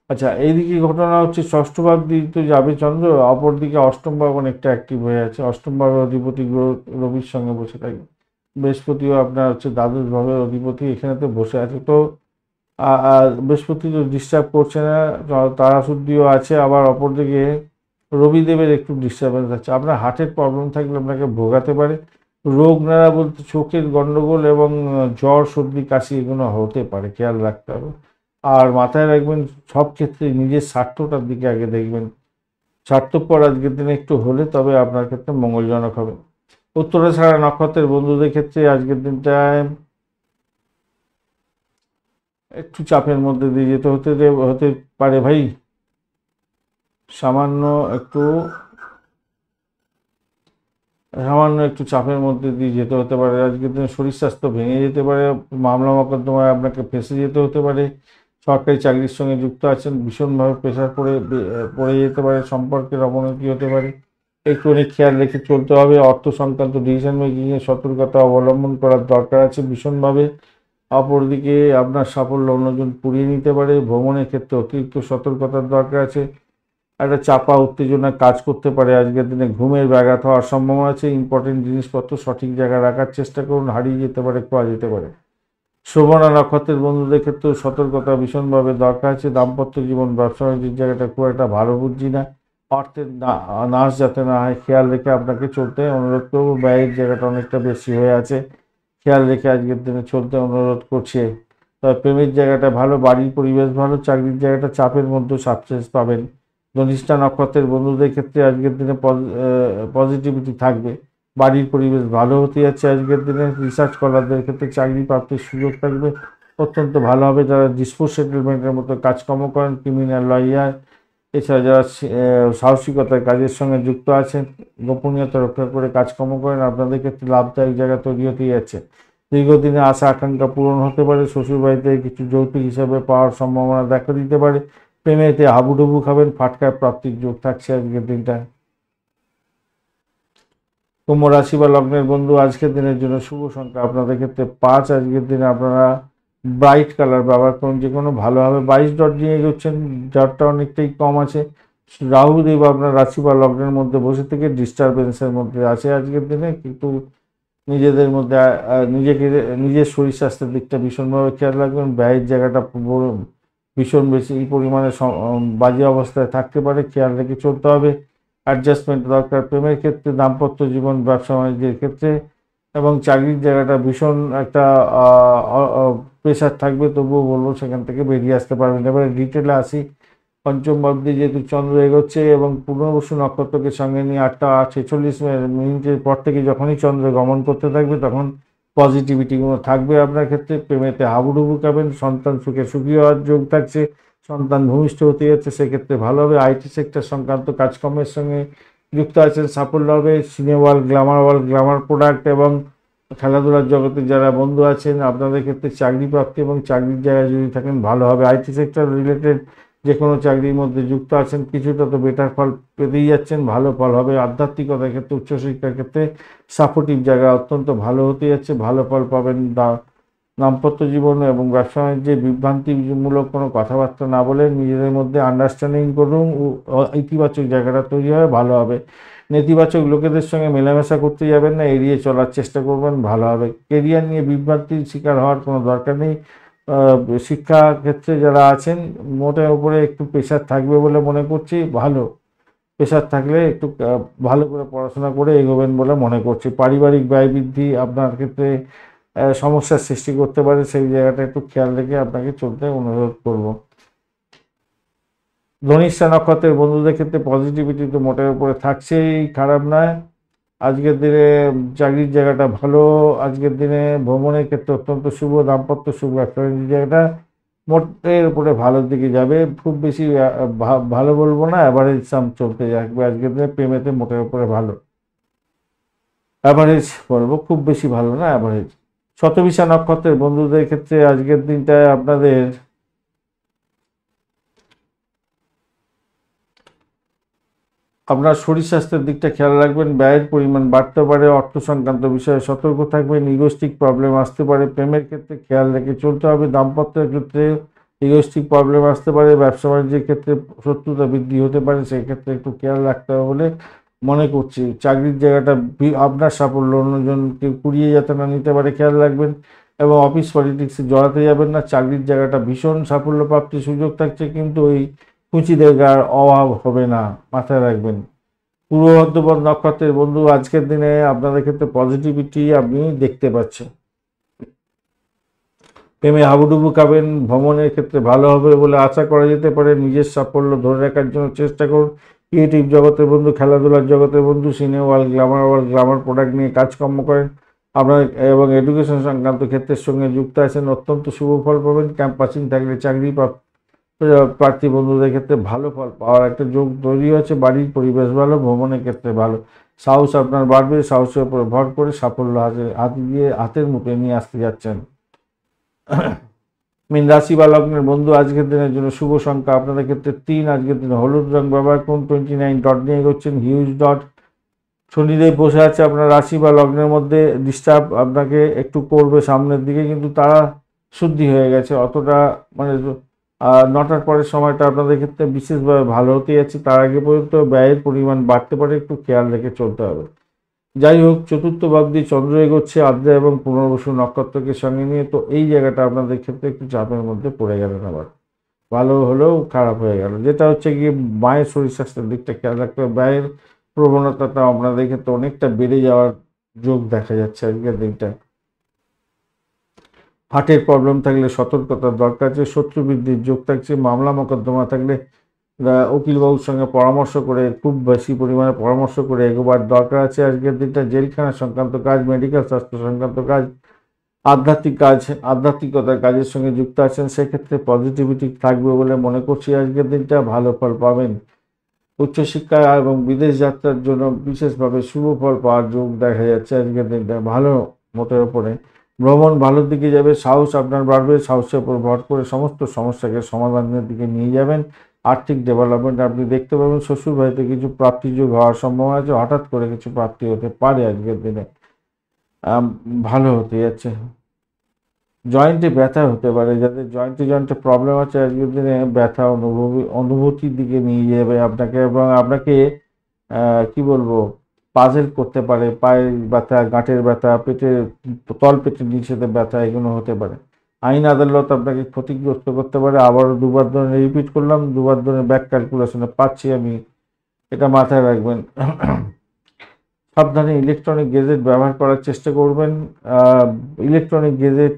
আচ্ছা, এইদিকে ঘটনা হচ্ছে ষষ্ঠ ভাব দিয়ে তো যাবে চন্দ্র, অপরদিকে অষ্টম ভাব অনেকটা অ্যাক্টিভ হয়ে আছে। অষ্টম ভাবের অধিপতি গ্রহ রবির সঙ্গে বসে থাকে। বৃহস্পতিও আপনার হচ্ছে দ্বাদশ ভাবের অধিপতি, এখানে তো বসে আছে। তো বৃহস্পতি তো ডিস্টার্ব করছে না, তারাশুদ্ধিও আছে। আবার অপরদিকে রবিদেবের একটু ডিস্টার্বেন্স আছে। আপনার হার্টের প্রবলেম থাকলে আপনাকে ভোগাতে পারে। রোগ নাড়া বলতে চোখের গন্ডগোল এবং জ্বর, সর্দি, কাশি এগুলো হতে পারে, খেয়াল রাখতে হবে। আর মাথায় রাখবেন সব ক্ষেত্রে নিজের স্বার্থটার দিকে আগে দেখবেন। স্বার্থপর আজকের দিনে একটু হলে তবে আপনার ক্ষেত্রে মঙ্গলজনক হবে। উত্তরাষাঢ়া নক্ষত্রের বন্ধুদের ক্ষেত্রে আজকের দিনটায় একটু চাপের মধ্যে দিয়ে যেতে হতে পারে ভাই। সামান্য একটু চাপের মধ্যে দিয়ে যেতে হতে পারে আজকের দিনে। শরীর স্বাস্থ্য ভেঙে যেতে পারে। মামলা মোকদ্দমায় আপনাকে ফেঁসে যেতে হতে পারে। সরকারি চাকরির সঙ্গে যুক্ত আছেন, ভীষণভাবে প্রেশার পড়ে যেতে পারে। সম্পর্কের অবনতি হতে পারে, একটুখানি খেয়াল রেখে চলতে হবে। অর্থ সংক্রান্ত ডিসিশন মেকিংয়ে সতর্কতা অবলম্বন করার দরকার আছে ভীষণভাবে। অপরদিকে আপনার সাফল্য অন্যজন পুড়িয়ে নিতে পারে। ভ্রমণের ক্ষেত্রে অতিরিক্ত সতর্কতার দরকার আছে। একটা চাপা উত্তেজনা কাজ করতে পারে আজকের দিনে। ঘুমের ব্যাঘাত হওয়ার সম্ভাবনা আছে। ইম্পর্টেন্ট জিনিসপত্র সঠিক জায়গায় রাখার চেষ্টা করুন, হারিয়ে যেতে পারে, খোয়া যেতে পারে। শ্রবণা নক্ষত্রের বন্ধুদের ক্ষেত্রেও সতর্কতা ভীষণভাবে দরকার আছে। দাম্পত্য জীবন, ব্যবসা বাণিজ্যের জায়গাটা খুব একটা ভালো বুঝছি না। অর্থের নাশ যাতে না হয় খেয়াল রেখে আপনাকে চলতে অনুরোধ করবো। ব্যয়ের জায়গাটা অনেকটা বেশি হয়ে আছে, খেয়াল রেখে আজকের দিনে চলতে অনুরোধ করছে। তবে প্রেমের জায়গাটা ভালো, বাড়ির পরিবেশ ভালো, চাকরির জায়গাটা চাপের মধ্যে সাকসেস পাবেন। ধনিষ্ঠা নক্ষত্রের বন্ধুদের ক্ষেত্রে আজকের দিনে পজিটিভিটি থাকবে, বাড়ির পরিবেশ ভালো হতে যাচ্ছে আজকের দিনে। রিসার্চ করারদের ক্ষেত্রে চাকরি প্রাপ্তির সুযোগ থাকবে, অত্যন্ত ভালো হবে। যারা ডিসপোজ সেটেলমেন্টের মতো কাজকর্ম করেন, ক্রিমিনাল লয়ার, এছাড়া যারা সাহসিকতার কাজের সঙ্গে যুক্ত আছেন, গোপনীয়তা রক্ষা করে কাজকর্ম করেন, আপনাদের ক্ষেত্রে লাভদায়ক জায়গা তৈরি হতে যাচ্ছে। দীর্ঘদিনে আশা আকাঙ্ক্ষা পূরণ হতে পারে, শ্বশুরবাড়িতে কিছু যৌতুক হিসাবে পাওয়ার সম্ভাবনা দেখা দিতে পারে। প্রেমেতে হাবুডুবু খাবেন, ফাটকার প্রাপ্তির যোগ থাকছে আজকের দিনটা। কুম্ভ রাশি বা লগ্নের বন্ধু আজকের দিনের জন্য শুভ সংখ্যা আপনাদের ক্ষেত্রে 5। আজকের দিনে আপনারা ব্রাইট কালার ব্যবহার করুন, যে কোনো ভালোভাবে 22 ডট নিয়ে এগোচ্ছেন, ডটটা অনেকটাই কম আছে। রাহু দেব আপনার রাশি বা লগ্নের মধ্যে বসে থেকে ডিস্টারবেন্সের মধ্যে আছে আজকের দিনে, কিন্তু নিজেদের মধ্যে নিজের শরীর স্বাস্থ্যের দিকটা ভীষণভাবে খেয়াল রাখবেন। ব্যয়ের জায়গাটা ভীষণ বেশি পরিমাণে বাজে অবস্থায় থাকতে পারে, খেয়াল রেখে চলতে হবে। অ্যাডজাস্টমেন্ট দরকার প্রেমের ক্ষেত্রে, দাম্পত্য জীবন, ব্যবসা বাণিজ্যের ক্ষেত্রে এবং চাকরির জায়গাটা ভীষণ একটা প্রেশার থাকবে, তবুও বলবো সেখান থেকে বেরিয়ে আসতে পারবেন। এবারে ডিটেলে আসি। পঞ্চম ভাবতে যেহেতু চন্দ্র এগোচ্ছে এবং পুনর্বসু নক্ষত্রকে সঙ্গে নিয়ে 8টা 46 মিনিটের পর থেকে যখনই চন্দ্র গমন করতে থাকবে তখন পজিটিভিটিগুলো থাকবে আপনার ক্ষেত্রে। প্রেমেতে হাবুডুবু খাবেন, সন্তান সুখে সুখী হওয়ার যোগ থাকছে, সন্তান ভূমিষ্ঠ হতে যাচ্ছে, সেক্ষেত্রে ভালো হবে। আইটি সেক্টর সংক্রান্ত কাজকর্মের সঙ্গে যুক্ত আছেন, সাফল্য হবে। সিনে ওয়ার্ল্ড, গ্ল্যামার প্রোডাক্ট এবং খেলাধুলার জগতে যারা বন্ধু আছেন আপনাদের ক্ষেত্রে চাকরি প্রাপ্তি এবং চাকরির জায়গায় যদি থাকেন ভালো হবে। আইটি সেক্টর রিলেটেড যে কোনো চাকরির মধ্যে যুক্ত আছেন কিছুটা তো বেটার ফল পেতেই যাচ্ছেন, ভালো ফল হবে। আধ্যাত্মিকতার ক্ষেত্রে, উচ্চশিক্ষার ক্ষেত্রে সাপোর্টিভ জায়গা অত্যন্ত ভালো হতে যাচ্ছে, ভালো ফল পাবেন। দাম্পত্য জীবন এবং ব্যবসা বাণিজ্যে বিভ্রান্তিমূলক কোনো কথাবার্তা না বলে নিজেদের মধ্যে আন্ডারস্ট্যান্ডিং করুন, ইতিবাচক জায়গাটা তৈরি হবে, ভালো হবে। নেতিবাচক লোকেদের সঙ্গে মেলামেশা করতে যাবেন না, এড়িয়ে চলার চেষ্টা করবেন, ভালো হবে। কেরিয়ার নিয়ে বিভ্রান্তির শিকার হওয়ার কোনো দরকার নেই। শিক্ষা ক্ষেত্রে যারা আছেন মোটের উপরে একটু প্রেশার থাকবে বলে মনে করছি, ভালো প্রেশার থাকলে একটু ভালো করে পড়াশোনা করে এগোবেন বলে মনে করছি। পারিবারিক ব্যয় বৃদ্ধি আপনার ক্ষেত্রে সমস্যার সৃষ্টি করতে পারে, সেই জায়গাটা একটু খেয়াল রেখে আপনাকে চলতে অনুরোধ করব। ধনিষ্ঠা নক্ষত্রের বন্ধুদের ক্ষেত্রে পজিটিভিটি তো মোটের উপরে থাকছেই, খারাপ নয়। আজকের দিনে চাকরির জায়গাটা ভালো, আজকের দিনে ভ্রমণের ক্ষেত্রে অত্যন্ত শুভ, দাম্পত্য শুভ, ব্যবসা জায়গাটা মোটের উপরে ভালোর দিকে যাবে। খুব বেশি ভালো বলবো না, অ্যাভারেজ সাম চলতে থাকবে আজকের দিনে। প্রেমেতে মোটের উপরে ভালো, অ্যাভারেজ বলবো, খুব বেশি ভালো না, অ্যাভারেজ। শতবিশা নক্ষত্রের বন্ধুদের ক্ষেত্রে আজকের দিনটায় আপনার শরীর স্বাস্থ্যের দিকটা খেয়াল রাখবেন। ব্যয়ের পরিমাণ বাড়তে পারে, অর্থ সংক্রান্ত বিষয়ে সতর্ক থাকবেন, ইগোস্টিক প্রবলেম আসতে পারে। প্রেমের ক্ষেত্রে খেয়াল রেখে চলতে হবে, দাম্পত্যের ক্ষেত্রে ইগোস্টিক প্রবলেম আসতে পারে, ব্যবসা বাণিজ্যের ক্ষেত্রে শত্রুতা বৃদ্ধি হতে পারে, সেই ক্ষেত্রে একটু খেয়াল রাখতে হবে বলে মনে করছি। চাকরির জায়গাটা আপনার সাফল্য অন্যজনকে কুড়িয়ে যাতে না নিতে পারে খেয়াল রাখবেন, এবং অফিস পলিটিক্সে জড়াতে যাবেন না। চাকরির জায়গাটা ভীষণ সাফল্য প্রাপ্তির সুযোগ থাকছে, কিন্তু ওই কুচিদের গার অভাব হবে না, মাথায় রাখবেন। পূর্ব বর্ধমান নক্ষত্রের বন্ধু আজকের দিনে আপনাদের ক্ষেত্রে পজিটিভিটি আপনি দেখতে পাচ্ছেন। প্রেমে হাবুডুবু খাবেন, ভ্রমণের ক্ষেত্রে ভালো হবে বলে আশা করা যেতে পারে। নিজের সাফল্য ধরে রাখার জন্য চেষ্টা করুন। ক্রিয়েটিভ জগতের বন্ধু, খেলাধুলার জগতের বন্ধু, সিনে ওয়ার্ল্ড, গ্ল্যামার প্রোডাক্ট নিয়ে কাজকর্ম করেন আপনার এবং এডুকেশন সংক্রান্ত ক্ষেত্রের সঙ্গে যুক্ত আছেন, অত্যন্ত শুভ ফল পাবেন। ক্যাম্পাসিং থাকলে চাকরি প্রার্থী বন্ধুদের ক্ষেত্রে ভালো ফল পাওয়ার একটা যোগ তৈরি হচ্ছে। বাড়ির পরিবেশ ভালো, ভ্রমণের ক্ষেত্রে ভালো। সাহস আপনার বাড়বে, সাহসের উপরে ভর করে সাফল্য হাতের মুঠে নিয়ে আসতে যাচ্ছেন। মীন রাশি বা লগ্নের বন্ধু আজকের দিনের জন্য শুভ সংখ্যা আপনাদের ক্ষেত্রে 3। আজকের দিনে হলুদ রং ব্যবহার করুন। 29 ডট নিয়ে এগোচ্ছেন, হিউজ ডট। শনিদেব বসে আছে আপনার রাশি বা লগ্নের মধ্যে, ডিস্টার্ব আপনাকে একটু করবে সামনের দিকে, কিন্তু তারা শুদ্ধি হয়ে গেছে, অতটা মানে 9টার পরের সময়টা আপনাদের ক্ষেত্রে বিশেষভাবে ভালো হতে যাচ্ছে। তার আগে পর্যন্ত ব্যয়ের পরিমাণ বাড়তে পারে, একটু খেয়াল রেখে চলতে হবে। যাই হোক, চতুর্থ ভাব দিয়ে চন্দ্র এগোচ্ছে আদ্রা এবং পুনর্বসু নক্ষত্রকে সঙ্গে নিয়ে, তো এই জায়গাটা আপনাদের ক্ষেত্রে একটু চাপের মধ্যে পড়ে গেলেন আবার। ভালো হলেও খারাপ হয়ে গেল। যেটা হচ্ছে গিয়ে মায়ের শরীর স্বাস্থ্যের দিকটা খেয়াল রাখতে হবে। ব্যয়ের প্রবণতাটা আপনাদের ক্ষেত্রে অনেকটা বেড়ে যাওয়ার যোগ দেখা যাচ্ছে আজকের দিনটা। হার্টের প্রবলেম থাকলে সতর্কতার দরকার আছে। শত্রু বৃদ্ধির যোগ থাকছে। মামলা মোকদ্দমা থাকলে উকিলবাবুর সঙ্গে পরামর্শ করে, খুব বেশি পরিমাণে পরামর্শ করে এগোবার দরকার আছে আজকের দিনটা। জেলখানা সংক্রান্ত কাজ, মেডিকেল স্বাস্থ্য সংক্রান্ত কাজ, আধ্যাত্মিক কাজ, আধ্যাত্মিকতার কাজের সঙ্গে যুক্ত আছেন, সেক্ষেত্রে পজিটিভিটি থাকবে বলে মনে করছি। আজকের দিনটা ভালো ফল পাবেন। উচ্চশিক্ষা এবং বিদেশ যাত্রার জন্য বিশেষভাবে শুভ ফল পাওয়ার যোগ দেখা যাচ্ছে আজকের দিনটা। ভালো মতের ওপরে ভ্রমণ ভালোর দিকে যাবে। সাহস আপনার বাড়বে। সাহসের উপর ভর করে সমস্ত সমস্যাকে সমাধানের দিকে নিয়ে যাবেন। আর্থিক ডেভেলপমেন্ট আপনি দেখতে পাবেন। শ্বশুর বাড়িতে কিছু প্রাপ্তিযোগ হওয়ার সম্ভাবনা আছে। হঠাৎ করে কিছু প্রাপ্তি হতে পারে আজকের দিনে। ভালো হতে যাচ্ছে। জয়েন্টে ব্যথা হতে পারে। যাদের জয়েন্টে প্রবলেম আছে আজকের দিনে ব্যথা অনুভূতির দিকে নিয়ে যাবে আপনাকে, এবং আপনাকে কি বলবো, পাজেল করতে পারে। পায়ের ব্যথা, গাঁটের ব্যথা, পেটের তল পেটের নিচেতে ব্যথা, এগুলো হতে পারে। আইন আদালত আপনাকে ক্ষতিগ্রস্ত করতে পারে। আবারও দুবার ধরে রিপিট করলাম, দুবার ধরে ব্যাক ক্যালকুলেশনে পাচ্ছি আমি, এটা মাথায় রাখবেন। সাবধানে ইলেকট্রনিক গেজেট ব্যবহার করার চেষ্টা করবেন। ইলেকট্রনিক গেজেট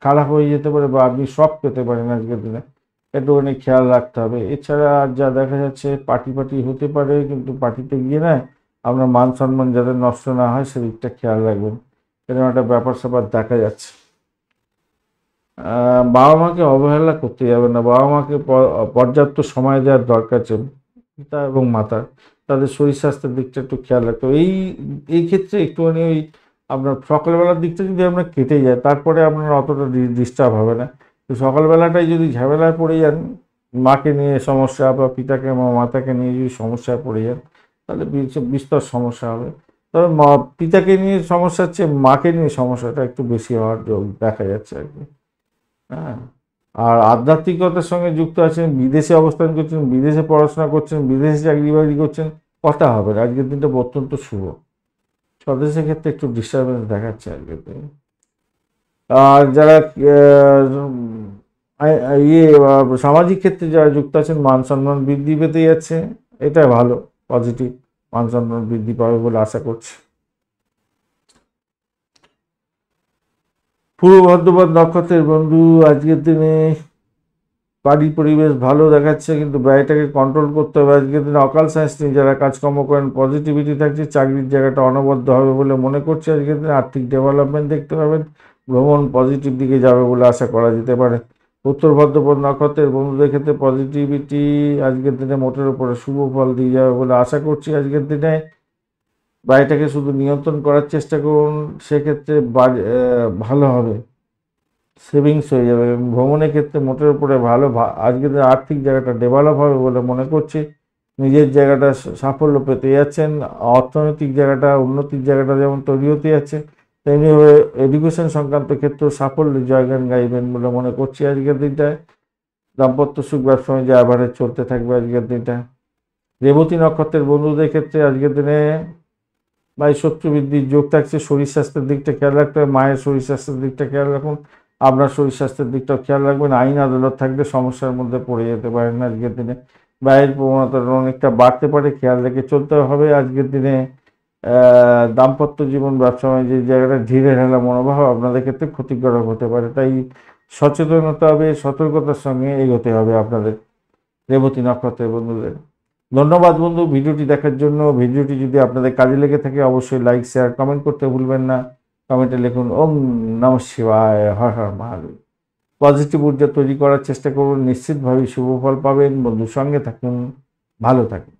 খারাপ হয়ে যেতে পারে বা আপনি শক পেতে পারেন আজকের দিনে, একটুখানি খেয়াল রাখতে হবে। এছাড়া আর যা দেখা যাচ্ছে, পার্টি হতে পারে, কিন্তু পার্টিতে গিয়ে না আপনার মান সম্মান যাতে নষ্ট না হয় সেদিকটা খেয়াল রাখবেন। এরকম একটা ব্যাপার স্যাপার দেখা যাচ্ছে। বাবা মাকে অবহেলা করতে যাবেন না। বাবা মাকে পর্যাপ্ত সময় দেওয়ার দরকার আছে। পিতা এবং মাতা, তাদের শরীর স্বাস্থ্যের দিকটা একটু খেয়াল রাখতে হবে। এই ক্ষেত্রে একটুখানি ওই আপনার সকালবেলার দিকটা যদি আপনার কেটে যায়, তারপরে আপনার অতটা ডিস্টার্ব হবে না। তো সকালবেলাটাই যদি ঝামেলায় পড়ে যান, মাকে নিয়ে সমস্যা বা পিতাকে বা মাতাকে নিয়ে যদি সমস্যায় পড়ে যান, তাহলে বিস্তর সমস্যা হবে। তবে পিতাকে নিয়ে সমস্যার চেয়ে মাকে নিয়ে সমস্যাটা একটু বেশি হওয়ার যোগ দেখা যাচ্ছে আর কি। হ্যাঁ, আর আধ্যাত্মিকতার সঙ্গে যুক্ত আছেন, বিদেশে অবস্থান করছেন, বিদেশে পড়াশোনা করছেন, বিদেশে চাকরি বাকরি করছেন, কথা হবে না। আজকের দিনটা অত্যন্ত শুভ। স্বদেশের ক্ষেত্রে একটু ডিস্টারবেন্স দেখাচ্ছে আজকের দিনে। আর যারা সামাজিক ক্ষেত্রে যারা যুক্ত আছেন, মান সম্মান বৃদ্ধি পেতে যাচ্ছে। এটা ভালো, পজিটিভ। মান সম্মান বৃদ্ধি পাবে বলে আশা করছি। পূর্ব ভদ্রপদ নক্ষত্রের বন্ধু, আজকের দিনে বাড়ির পরিবেশ ভালো দেখাচ্ছে, কিন্তু ব্যয়টাকে কন্ট্রোল করতে হবে। আজকের দিনে অকাল সায়েন্স নিয়ে যারা কাজকর্ম করেন, পজিটিভিটি থাকছে। চাকরির জায়গাটা অনবদ্য হবে বলে মনে করছে আজকের দিনে। আর্থিক ডেভেলপমেন্ট দেখতে পাবেন। ভ্রমণ পজিটিভ দিকে যাবে বলে আশা করা যেতে পারে। উত্তর ভদ্রপদ নক্ষত্রের বন্ধুদের ক্ষেত্রে পজিটিভিটি আজকের দিনে মোটের উপরে শুভ ফল দিয়ে যাবে বলে আশা করছি। আজকের দিনে ব্যয়টাকে শুধু নিয়ন্ত্রণ করার চেষ্টা করুন, সেক্ষেত্রে ভালো হবে। সেভিংস হয়ে যাবে। এবং ভ্রমণের ক্ষেত্রে মোটের উপরে ভালো, আজকের দিনে আর্থিক জায়গাটা ডেভেলপ হবে বলে মনে করছি। নিজের জায়গাটা সাফল্য পেতে যাচ্ছেন। অর্থনৈতিক জায়গাটা, উন্নতির জায়গাটা যেমন তৈরি হতে যাচ্ছে, তেমনিভাবে এডুকেশন সংক্রান্ত ক্ষেত্রেও সাফল্যের জয়গান গাইবেন বলে মনে করছি আজকের দিনটায়। দাম্পত্য সুখ ব্যবসা বাণিজ্য অ্যাভারেজ চলতে থাকবে আজকের দিনটা। রেবতী নক্ষত্রের বন্ধুদের ক্ষেত্রে আজকের দিনে শত্রু বৃদ্ধির যোগ থাকছে। শরীর স্বাস্থ্যের দিকটা খেয়াল রাখতে হবে। মায়ের শরীর স্বাস্থ্যের দিকটা খেয়াল রাখুন। আপনার শরীর স্বাস্থ্যের দিকটাও খেয়াল রাখবেন। আইন আদালত থাকলে সমস্যার মধ্যে পড়ে যেতে পারেন আজকের দিনে। ব্যয়ের প্রবণতাটা অনেকটা বাড়তে পারে, খেয়াল রেখে চলতে হবে আজকের দিনে। দাম্পত্য জীবন, ব্যবসা বাণিজ্যের জায়গাটা ধীরে ঢালা মনোভাব আপনাদের ক্ষেত্রে ক্ষতিকারক হতে পারে, তাই সচেতন হতে হবে, সতর্কতার সঙ্গে এগোতে হবে আপনাদের রেবতী নক্ষত্রের বন্ধুদের। ধন্যবাদ বন্ধু ভিডিওটি দেখার জন্য। ভিডিওটি যদি আপনাদের কাজে লেগে থাকে, অবশ্যই লাইক, শেয়ার, কমেন্ট করতে ভুলবেন না। কমেন্টে লিখুন ওম নমঃ শিবায়, হর হর মহাদেব। পজিটিভ ঊর্জা তৈরি করার চেষ্টা করুন, নিশ্চিতভাবেই শুভ ফল পাবেন। বন্ধুর সঙ্গে থাকুন, ভালো থাকুন।